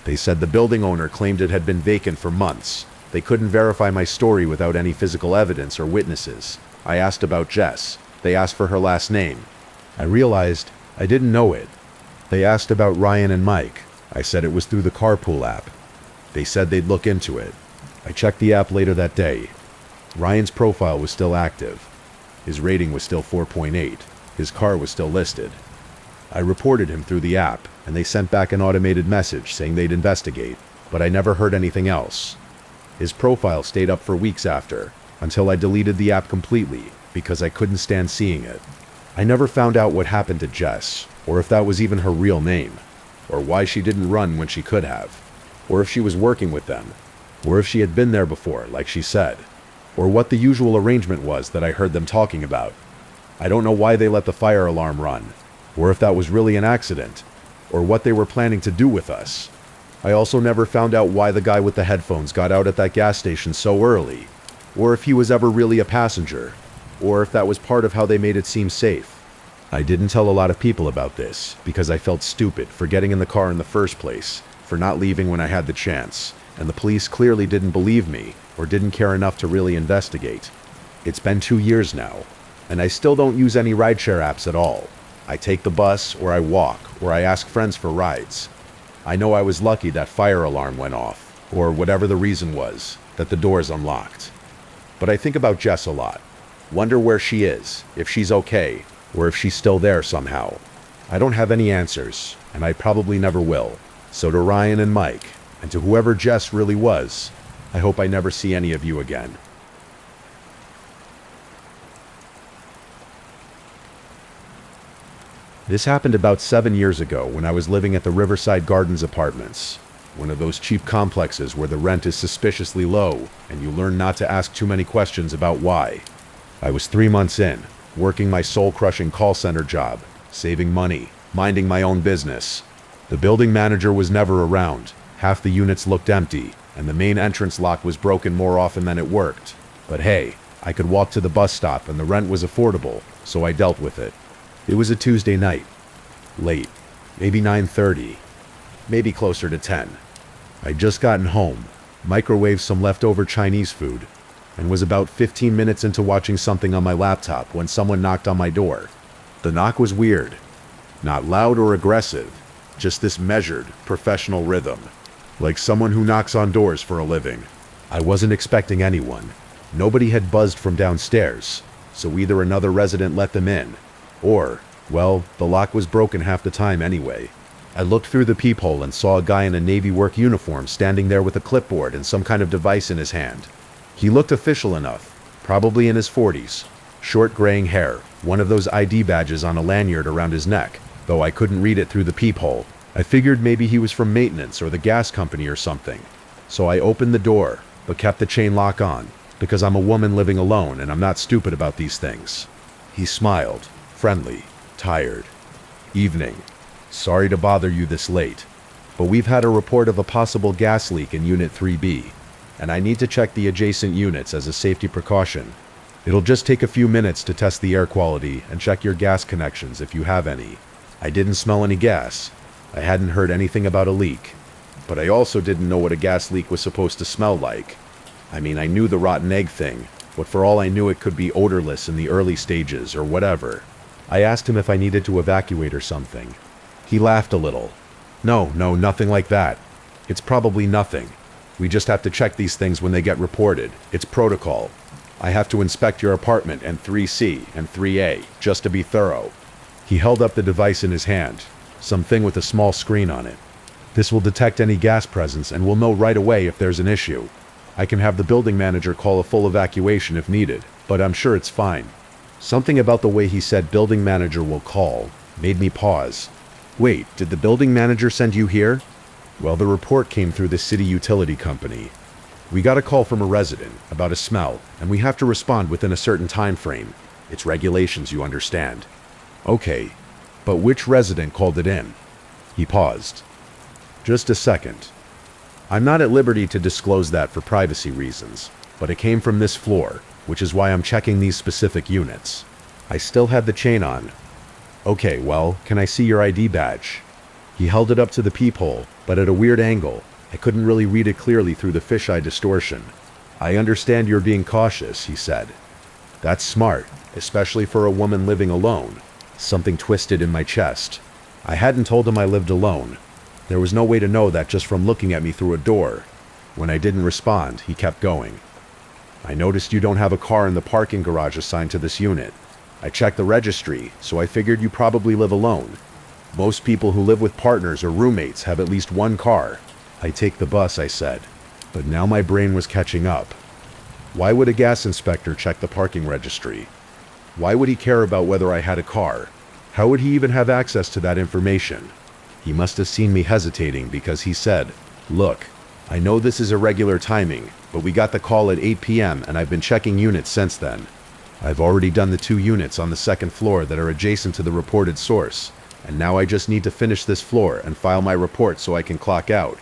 They said the building owner claimed it had been vacant for months. They couldn't verify my story without any physical evidence or witnesses. I asked about Jess. They asked for her last name. I realized I didn't know it. They asked about Ryan and Mike. I said it was through the carpool app. They said they'd look into it. I checked the app later that day. Ryan's profile was still active. His rating was still 4.8. His car was still listed. I reported him through the app, and they sent back an automated message saying they'd investigate, but I never heard anything else. His profile stayed up for weeks after, until I deleted the app completely because I couldn't stand seeing it. I never found out what happened to Jess, or if that was even her real name, or why she didn't run when she could have, or if she was working with them, or if she had been there before, like she said, or what the usual arrangement was that I heard them talking about. I don't know why they let the fire alarm run, or if that was really an accident, or what they were planning to do with us. I also never found out why the guy with the headphones got out at that gas station so early, or if he was ever really a passenger, or if that was part of how they made it seem safe. I didn't tell a lot of people about this because I felt stupid for getting in the car in the first place, for not leaving when I had the chance, and the police clearly didn't believe me or didn't care enough to really investigate. It's been 2 years now, and I still don't use any rideshare apps at all. I take the bus, or I walk, or I ask friends for rides. I know I was lucky that fire alarm went off, or whatever the reason was, that the doors unlocked. But I think about Jess a lot. Wonder where she is, if she's okay, or if she's still there somehow. I don't have any answers, and I probably never will. So to Ryan and Mike, and to whoever Jess really was, I hope I never see any of you again. This happened about 7 years ago when I was living at the Riverside Gardens apartments, one of those cheap complexes where the rent is suspiciously low and you learn not to ask too many questions about why. I was 3 months in, working my soul-crushing call center job, saving money, minding my own business. The building manager was never around. Half the units looked empty, and the main entrance lock was broken more often than it worked. But hey, I could walk to the bus stop and the rent was affordable, so I dealt with it. It was a Tuesday night. Late. Maybe 9:30. Maybe closer to 10. I'd just gotten home, microwaved some leftover Chinese food, and was about 15 minutes into watching something on my laptop when someone knocked on my door. The knock was weird. Not loud or aggressive, just this measured, professional rhythm. Like someone who knocks on doors for a living. I wasn't expecting anyone. Nobody had buzzed from downstairs, so either another resident let them in, or, well, the lock was broken half the time anyway. I looked through the peephole and saw a guy in a Navy work uniform standing there with a clipboard and some kind of device in his hand. He looked official enough, probably in his 40s. Short graying hair, one of those ID badges on a lanyard around his neck, though I couldn't read it through the peephole. I figured maybe he was from maintenance or the gas company or something. So I opened the door, but kept the chain lock on, because I'm a woman living alone and I'm not stupid about these things. He smiled, friendly, tired. Evening. Sorry to bother you this late, but we've had a report of a possible gas leak in Unit 3B, and I need to check the adjacent units as a safety precaution. It'll just take a few minutes to test the air quality and check your gas connections if you have any. I didn't smell any gas. I hadn't heard anything about a leak. But I also didn't know what a gas leak was supposed to smell like. I mean, I knew the rotten egg thing, but for all I knew it could be odorless in the early stages or whatever. I asked him if I needed to evacuate or something. He laughed a little. No, nothing like that. It's probably nothing. We just have to check these things when they get reported. It's protocol. I have to inspect your apartment and 3C and 3A, just to be thorough. He held up the device in his hand, something with a small screen on it. This will detect any gas presence and we'll know right away if there's an issue. I can have the building manager call a full evacuation if needed, but I'm sure it's fine. Something about the way he said building manager will call made me pause. Wait, did the building manager send you here? Well, the report came through the city utility company. We got a call from a resident about a smell, and we have to respond within a certain time frame. It's regulations, you understand. Okay, but which resident called it in? He paused. Just a second. I'm not at liberty to disclose that for privacy reasons, but it came from this floor, which is why I'm checking these specific units. I still had the chain on. Okay, well, can I see your ID badge? He held it up to the peephole, but at a weird angle. I couldn't really read it clearly through the fisheye distortion. I understand you're being cautious, he said. That's smart, especially for a woman living alone. Something twisted in my chest. I hadn't told him I lived alone. There was no way to know that just from looking at me through a door. When I didn't respond, he kept going. I noticed you don't have a car in the parking garage assigned to this unit. I checked the registry, so I figured you probably live alone. Most people who live with partners or roommates have at least one car. I take the bus, I said, but now my brain was catching up. Why would a gas inspector check the parking registry? Why would he care about whether I had a car? How would he even have access to that information? He must have seen me hesitating because he said, "Look, I know this is irregular timing, but we got the call at 8 p.m. and I've been checking units since then. I've already done the 2 units on the second floor that are adjacent to the reported source, and now I just need to finish this floor and file my report so I can clock out.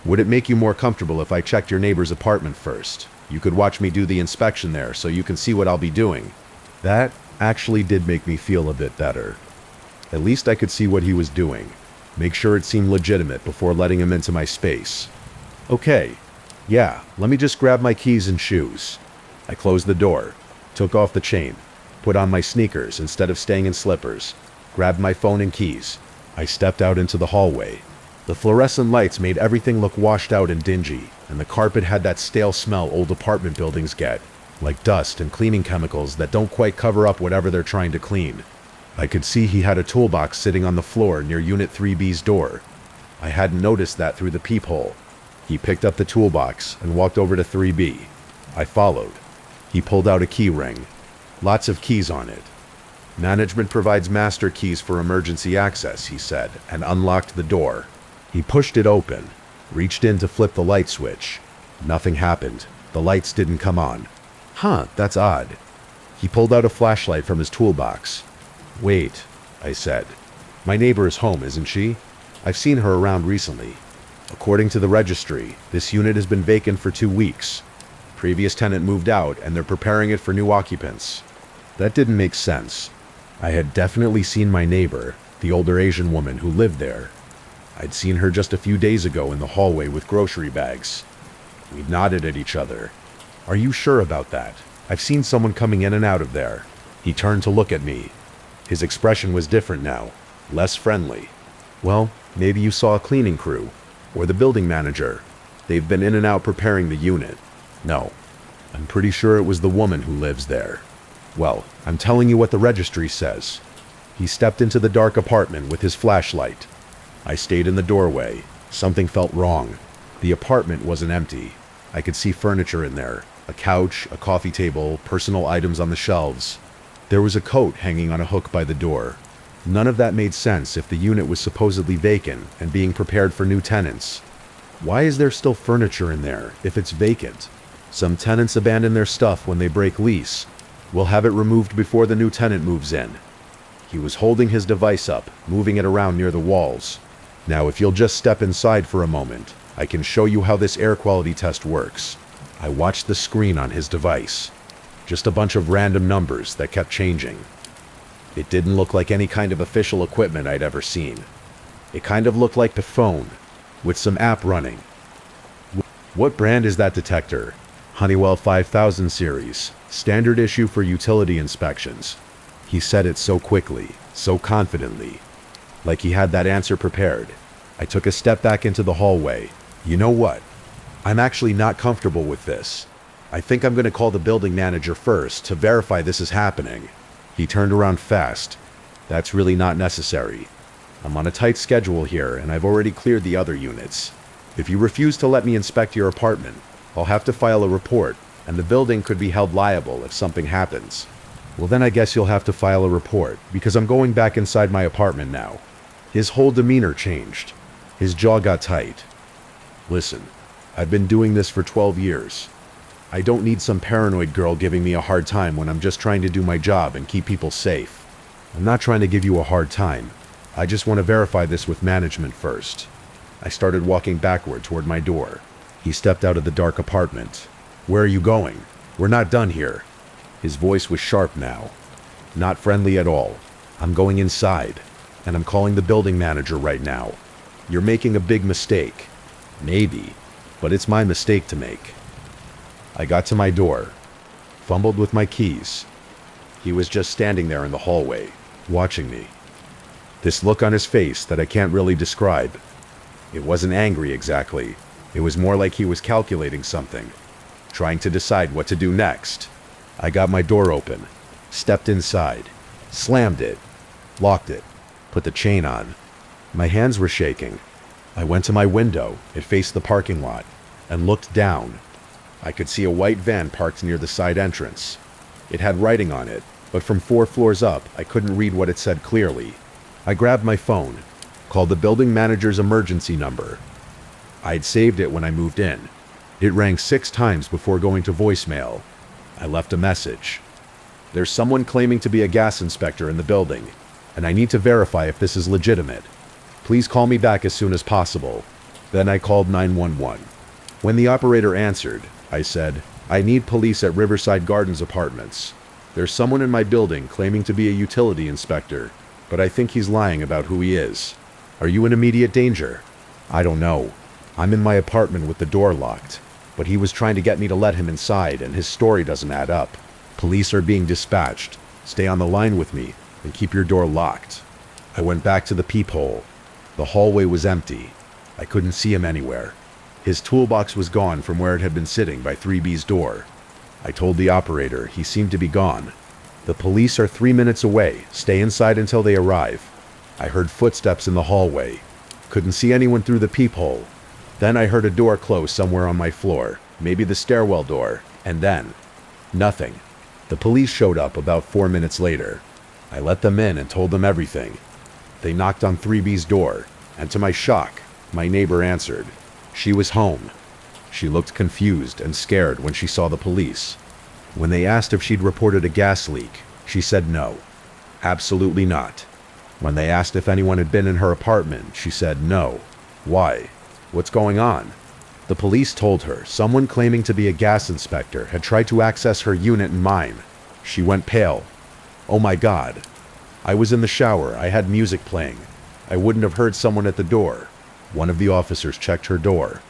Would it make you more comfortable if I checked your neighbor's apartment first? You could watch me do the inspection there so you can see what I'll be doing." That actually did make me feel a bit better. At least I could see what he was doing. Make sure it seemed legitimate before letting him into my space. Okay, yeah, let me just grab my keys and shoes. I closed the door, took off the chain, put on my sneakers instead of staying in slippers, grabbed my phone and keys. I stepped out into the hallway. The fluorescent lights made everything look washed out and dingy, and the carpet had that stale smell old apartment buildings get, like dust and cleaning chemicals that don't quite cover up whatever they're trying to clean. I could see he had a toolbox sitting on the floor near Unit 3B's door. I hadn't noticed that through the peephole. He picked up the toolbox and walked over to 3B. I followed. He pulled out a key ring. Lots of keys on it. "Management provides master keys for emergency access," he said, and unlocked the door. He pushed it open, reached in to flip the light switch. Nothing happened. The lights didn't come on. Huh, that's odd. He pulled out a flashlight from his toolbox. "Wait," I said. "My neighbor is home, isn't she? I've seen her around recently. According to the registry, this unit has been vacant for 2 weeks. Previous tenant moved out and they're preparing it for new occupants." That didn't make sense. I had definitely seen my neighbor, the older Asian woman who lived there. I'd seen her just a few days ago in the hallway with grocery bags. We nodded at each other. "Are you sure about that? I've seen someone coming in and out of there." He turned to look at me. His expression was different now, less friendly. "Well, maybe you saw a cleaning crew, or the building manager. They've been in and out preparing the unit." "No, I'm pretty sure it was the woman who lives there." "Well, I'm telling you what the registry says." He stepped into the dark apartment with his flashlight. I stayed in the doorway. Something felt wrong. The apartment wasn't empty. I could see furniture in there, a couch, a coffee table, personal items on the shelves. There was a coat hanging on a hook by the door. None of that made sense if the unit was supposedly vacant and being prepared for new tenants. Why is there still furniture in there if it's vacant? Some tenants abandon their stuff when they break lease. We'll have it removed before the new tenant moves in. He was holding his device up, moving it around near the walls. "Now, if you'll just step inside for a moment, I can show you how this air quality test works." I watched the screen on his device. just a bunch of random numbers that kept changing. It didn't look like any kind of official equipment I'd ever seen. It kind of looked like the phone, with some app running. What brand is that detector? Honeywell 5000 series, standard issue for utility inspections. He said it so quickly, so confidently, like he had that answer prepared. I took a step back into the hallway. You know what? I'm actually not comfortable with this. I think I'm going to call the building manager first to verify this is happening. He turned around fast. That's really not necessary. I'm on a tight schedule here, and I've already cleared the other units. If you refuse to let me inspect your apartment, I'll have to file a report, and the building could be held liable if something happens. Well, then I guess you'll have to file a report, because I'm going back inside my apartment now. His whole demeanor changed. His jaw got tight. Listen, I've been doing this for 12 years. I don't need some paranoid girl giving me a hard time when I'm just trying to do my job and keep people safe. I'm not trying to give you a hard time. I just want to verify this with management first. I started walking backward toward my door. He stepped out of the dark apartment. Where are you going? We're not done here. His voice was sharp now. Not friendly at all. I'm going inside, and I'm calling the building manager right now. You're making a big mistake. Maybe, but it's my mistake to make. I got to my door, fumbled with my keys. He was just standing there in the hallway, watching me. This look on his face that I can't really describe. It wasn't angry exactly. It was more like he was calculating something, trying to decide what to do next. I got my door open, stepped inside, slammed it, locked it, put the chain on. My hands were shaking. I went to my window, it faced the parking lot, and looked down. I could see a white van parked near the side entrance. It had writing on it, but from 4 floors up, I couldn't read what it said clearly. I grabbed my phone, called the building manager's emergency number. I'd saved it when I moved in. It rang 6 times before going to voicemail. I left a message. There's someone claiming to be a gas inspector in the building, and I need to verify if this is legitimate. Please call me back as soon as possible. Then I called 911. When the operator answered, I said, I need police at Riverside Gardens Apartments. There's someone in my building claiming to be a utility inspector, but I think he's lying about who he is. Are you in immediate danger? I don't know. I'm in my apartment with the door locked, but he was trying to get me to let him inside, and his story doesn't add up. Police are being dispatched. Stay on the line with me, and keep your door locked. I went back to the peephole. The hallway was empty. I couldn't see him anywhere. His toolbox was gone from where it had been sitting by 3B's door. I told the operator he seemed to be gone. The police are 3 minutes away. Stay inside until they arrive. I heard footsteps in the hallway. Couldn't see anyone through the peephole. Then I heard a door close somewhere on my floor, maybe the stairwell door, and then nothing. The police showed up about 4 minutes later. I let them in and told them everything. They knocked on 3B's door, and to my shock, my neighbor answered. She was home. She looked confused and scared when she saw the police. When they asked if she'd reported a gas leak, she said no. Absolutely not. When they asked if anyone had been in her apartment, she said no. Why? What's going on? The police told her someone claiming to be a gas inspector had tried to access her unit and mine. She went pale. Oh my God. I was in the shower. I had music playing. I wouldn't have heard someone at the door. One of the officers checked her door.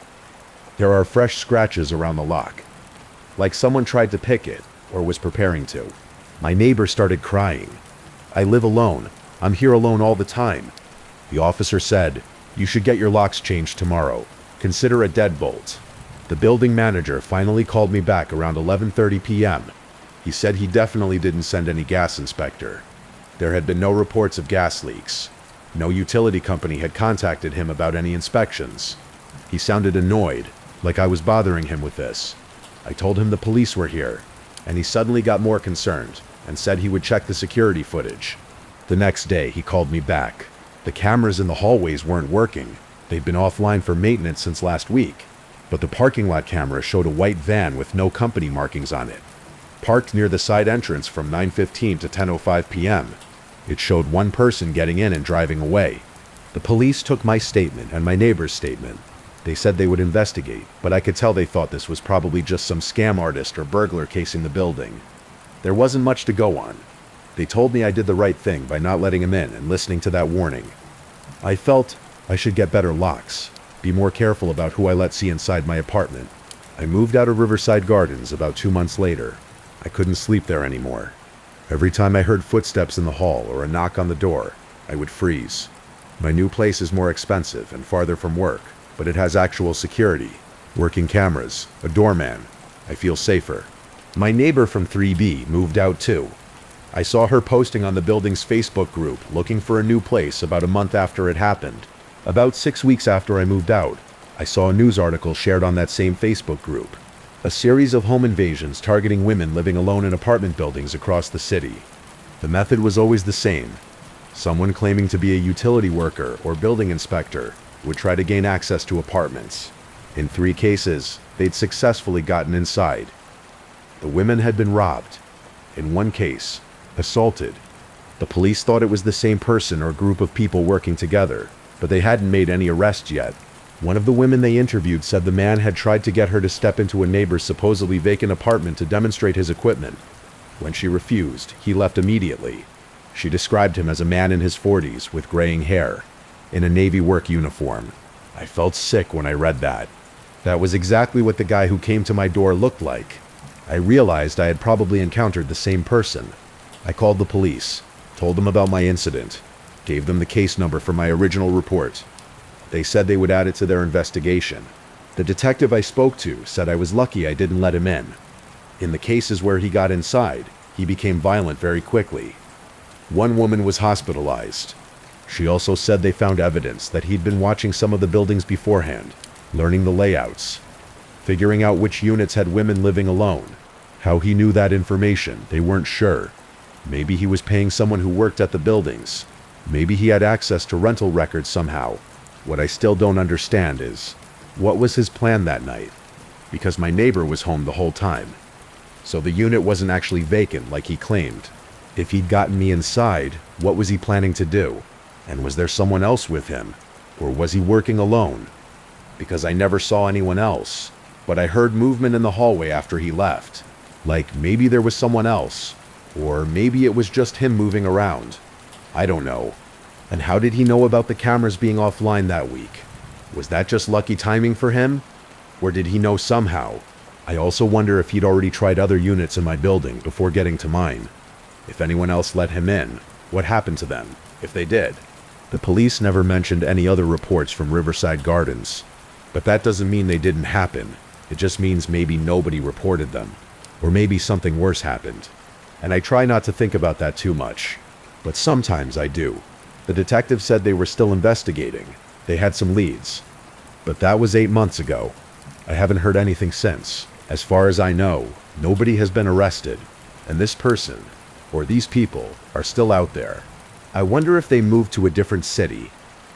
There are fresh scratches around the lock, like someone tried to pick it or was preparing to. My neighbor started crying. I live alone. I'm here alone all the time. The officer said, you should get your locks changed tomorrow. Consider a deadbolt. The building manager finally called me back around 11:30 p.m. He said he definitely didn't send any gas inspector. There had been no reports of gas leaks. No utility company had contacted him about any inspections. He sounded annoyed, like I was bothering him with this. I told him the police were here, and he suddenly got more concerned and said he would check the security footage. The next day, he called me back. The cameras in the hallways weren't working. They'd been offline for maintenance since last week, but the parking lot camera showed a white van with no company markings on it, parked near the side entrance from 9:15 to 10:05 p.m. It showed one person getting in and driving away. The police took my statement and my neighbor's statement. They said they would investigate, but I could tell they thought this was probably just some scam artist or burglar casing the building. There wasn't much to go on. They told me I did the right thing by not letting him in and listening to that warning. I felt I should get better locks, be more careful about who I let see inside my apartment. I moved out of Riverside Gardens about 2 months later. I couldn't sleep there anymore. Every time I heard footsteps in the hall or a knock on the door, I would freeze. My new place is more expensive and farther from work, but it has actual security, working cameras, a doorman. I feel safer. My neighbor from 3B moved out too. I saw her posting on the building's Facebook group looking for a new place about a month after it happened. About 6 weeks after I moved out, I saw a news article shared on that same Facebook group. A series of home invasions targeting women living alone in apartment buildings across the city. The method was always the same. Someone claiming to be a utility worker or building inspector would try to gain access to apartments. In 3 cases, they'd successfully gotten inside. The women had been robbed. In 1 case, assaulted. The police thought it was the same person or group of people working together, but they hadn't made any arrests yet. One of the women they interviewed said the man had tried to get her to step into a neighbor's supposedly vacant apartment to demonstrate his equipment. When she refused, he left immediately. She described him as a man in his 40s with graying hair, in a Navy work uniform. I felt sick when I read that. That was exactly what the guy who came to my door looked like. I realized I had probably encountered the same person. I called the police, told them about my incident, gave them the case number for my original report. They said they would add it to their investigation. The detective I spoke to said I was lucky I didn't let him in. In the cases where he got inside, he became violent very quickly. 1 woman was hospitalized. She also said they found evidence that he'd been watching some of the buildings beforehand, learning the layouts, figuring out which units had women living alone. How he knew that information, they weren't sure. Maybe he was paying someone who worked at the buildings. Maybe he had access to rental records somehow. What I still don't understand is, what was his plan that night? Because my neighbor was home the whole time. So the unit wasn't actually vacant like he claimed. If he'd gotten me inside, what was he planning to do? And was there someone else with him? Or was he working alone? Because I never saw anyone else, but I heard movement in the hallway after he left. Like maybe there was someone else, or maybe it was just him moving around. I don't know. And how did he know about the cameras being offline that week? Was that just lucky timing for him? Or did he know somehow? I also wonder if he'd already tried other units in my building before getting to mine. If anyone else let him in, what happened to them, if they did? The police never mentioned any other reports from Riverside Gardens. But that doesn't mean they didn't happen. It just means maybe nobody reported them. Or maybe something worse happened. And I try not to think about that too much. But sometimes I do. The detective said they were still investigating. They had some leads. But that was 8 months ago. I haven't heard anything since. As far as I know, nobody has been arrested. And this person, or these people, are still out there. I wonder if they moved to a different city.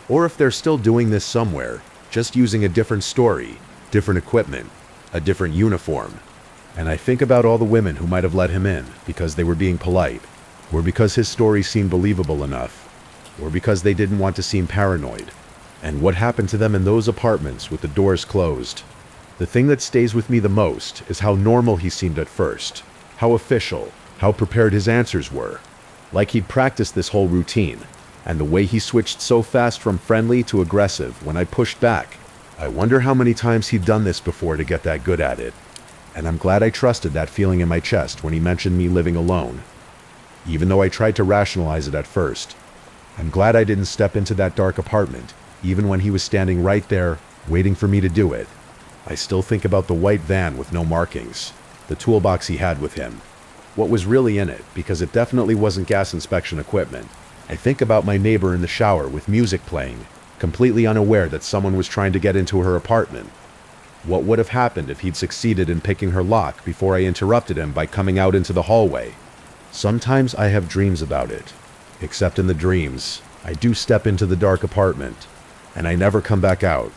Or if they're still doing this somewhere, just using a different story, different equipment, a different uniform. And I think about all the women who might have let him in because they were being polite, or because his story seemed believable enough, or because they didn't want to seem paranoid. And what happened to them in those apartments with the doors closed? The thing that stays with me the most is how normal he seemed at first, how official, how prepared his answers were. Like he'd practiced this whole routine, and the way he switched so fast from friendly to aggressive when I pushed back. I wonder how many times he'd done this before to get that good at it. And I'm glad I trusted that feeling in my chest when he mentioned me living alone. Even though I tried to rationalize it at first. I'm glad I didn't step into that dark apartment, even when he was standing right there, waiting for me to do it. I still think about the white van with no markings, the toolbox he had with him. What was really in it, because it definitely wasn't gas inspection equipment. I think about my neighbor in the shower with music playing, completely unaware that someone was trying to get into her apartment. What would have happened if he'd succeeded in picking her lock before I interrupted him by coming out into the hallway? Sometimes I have dreams about it. Except in the dreams, I do step into the dark apartment, and I never come back out.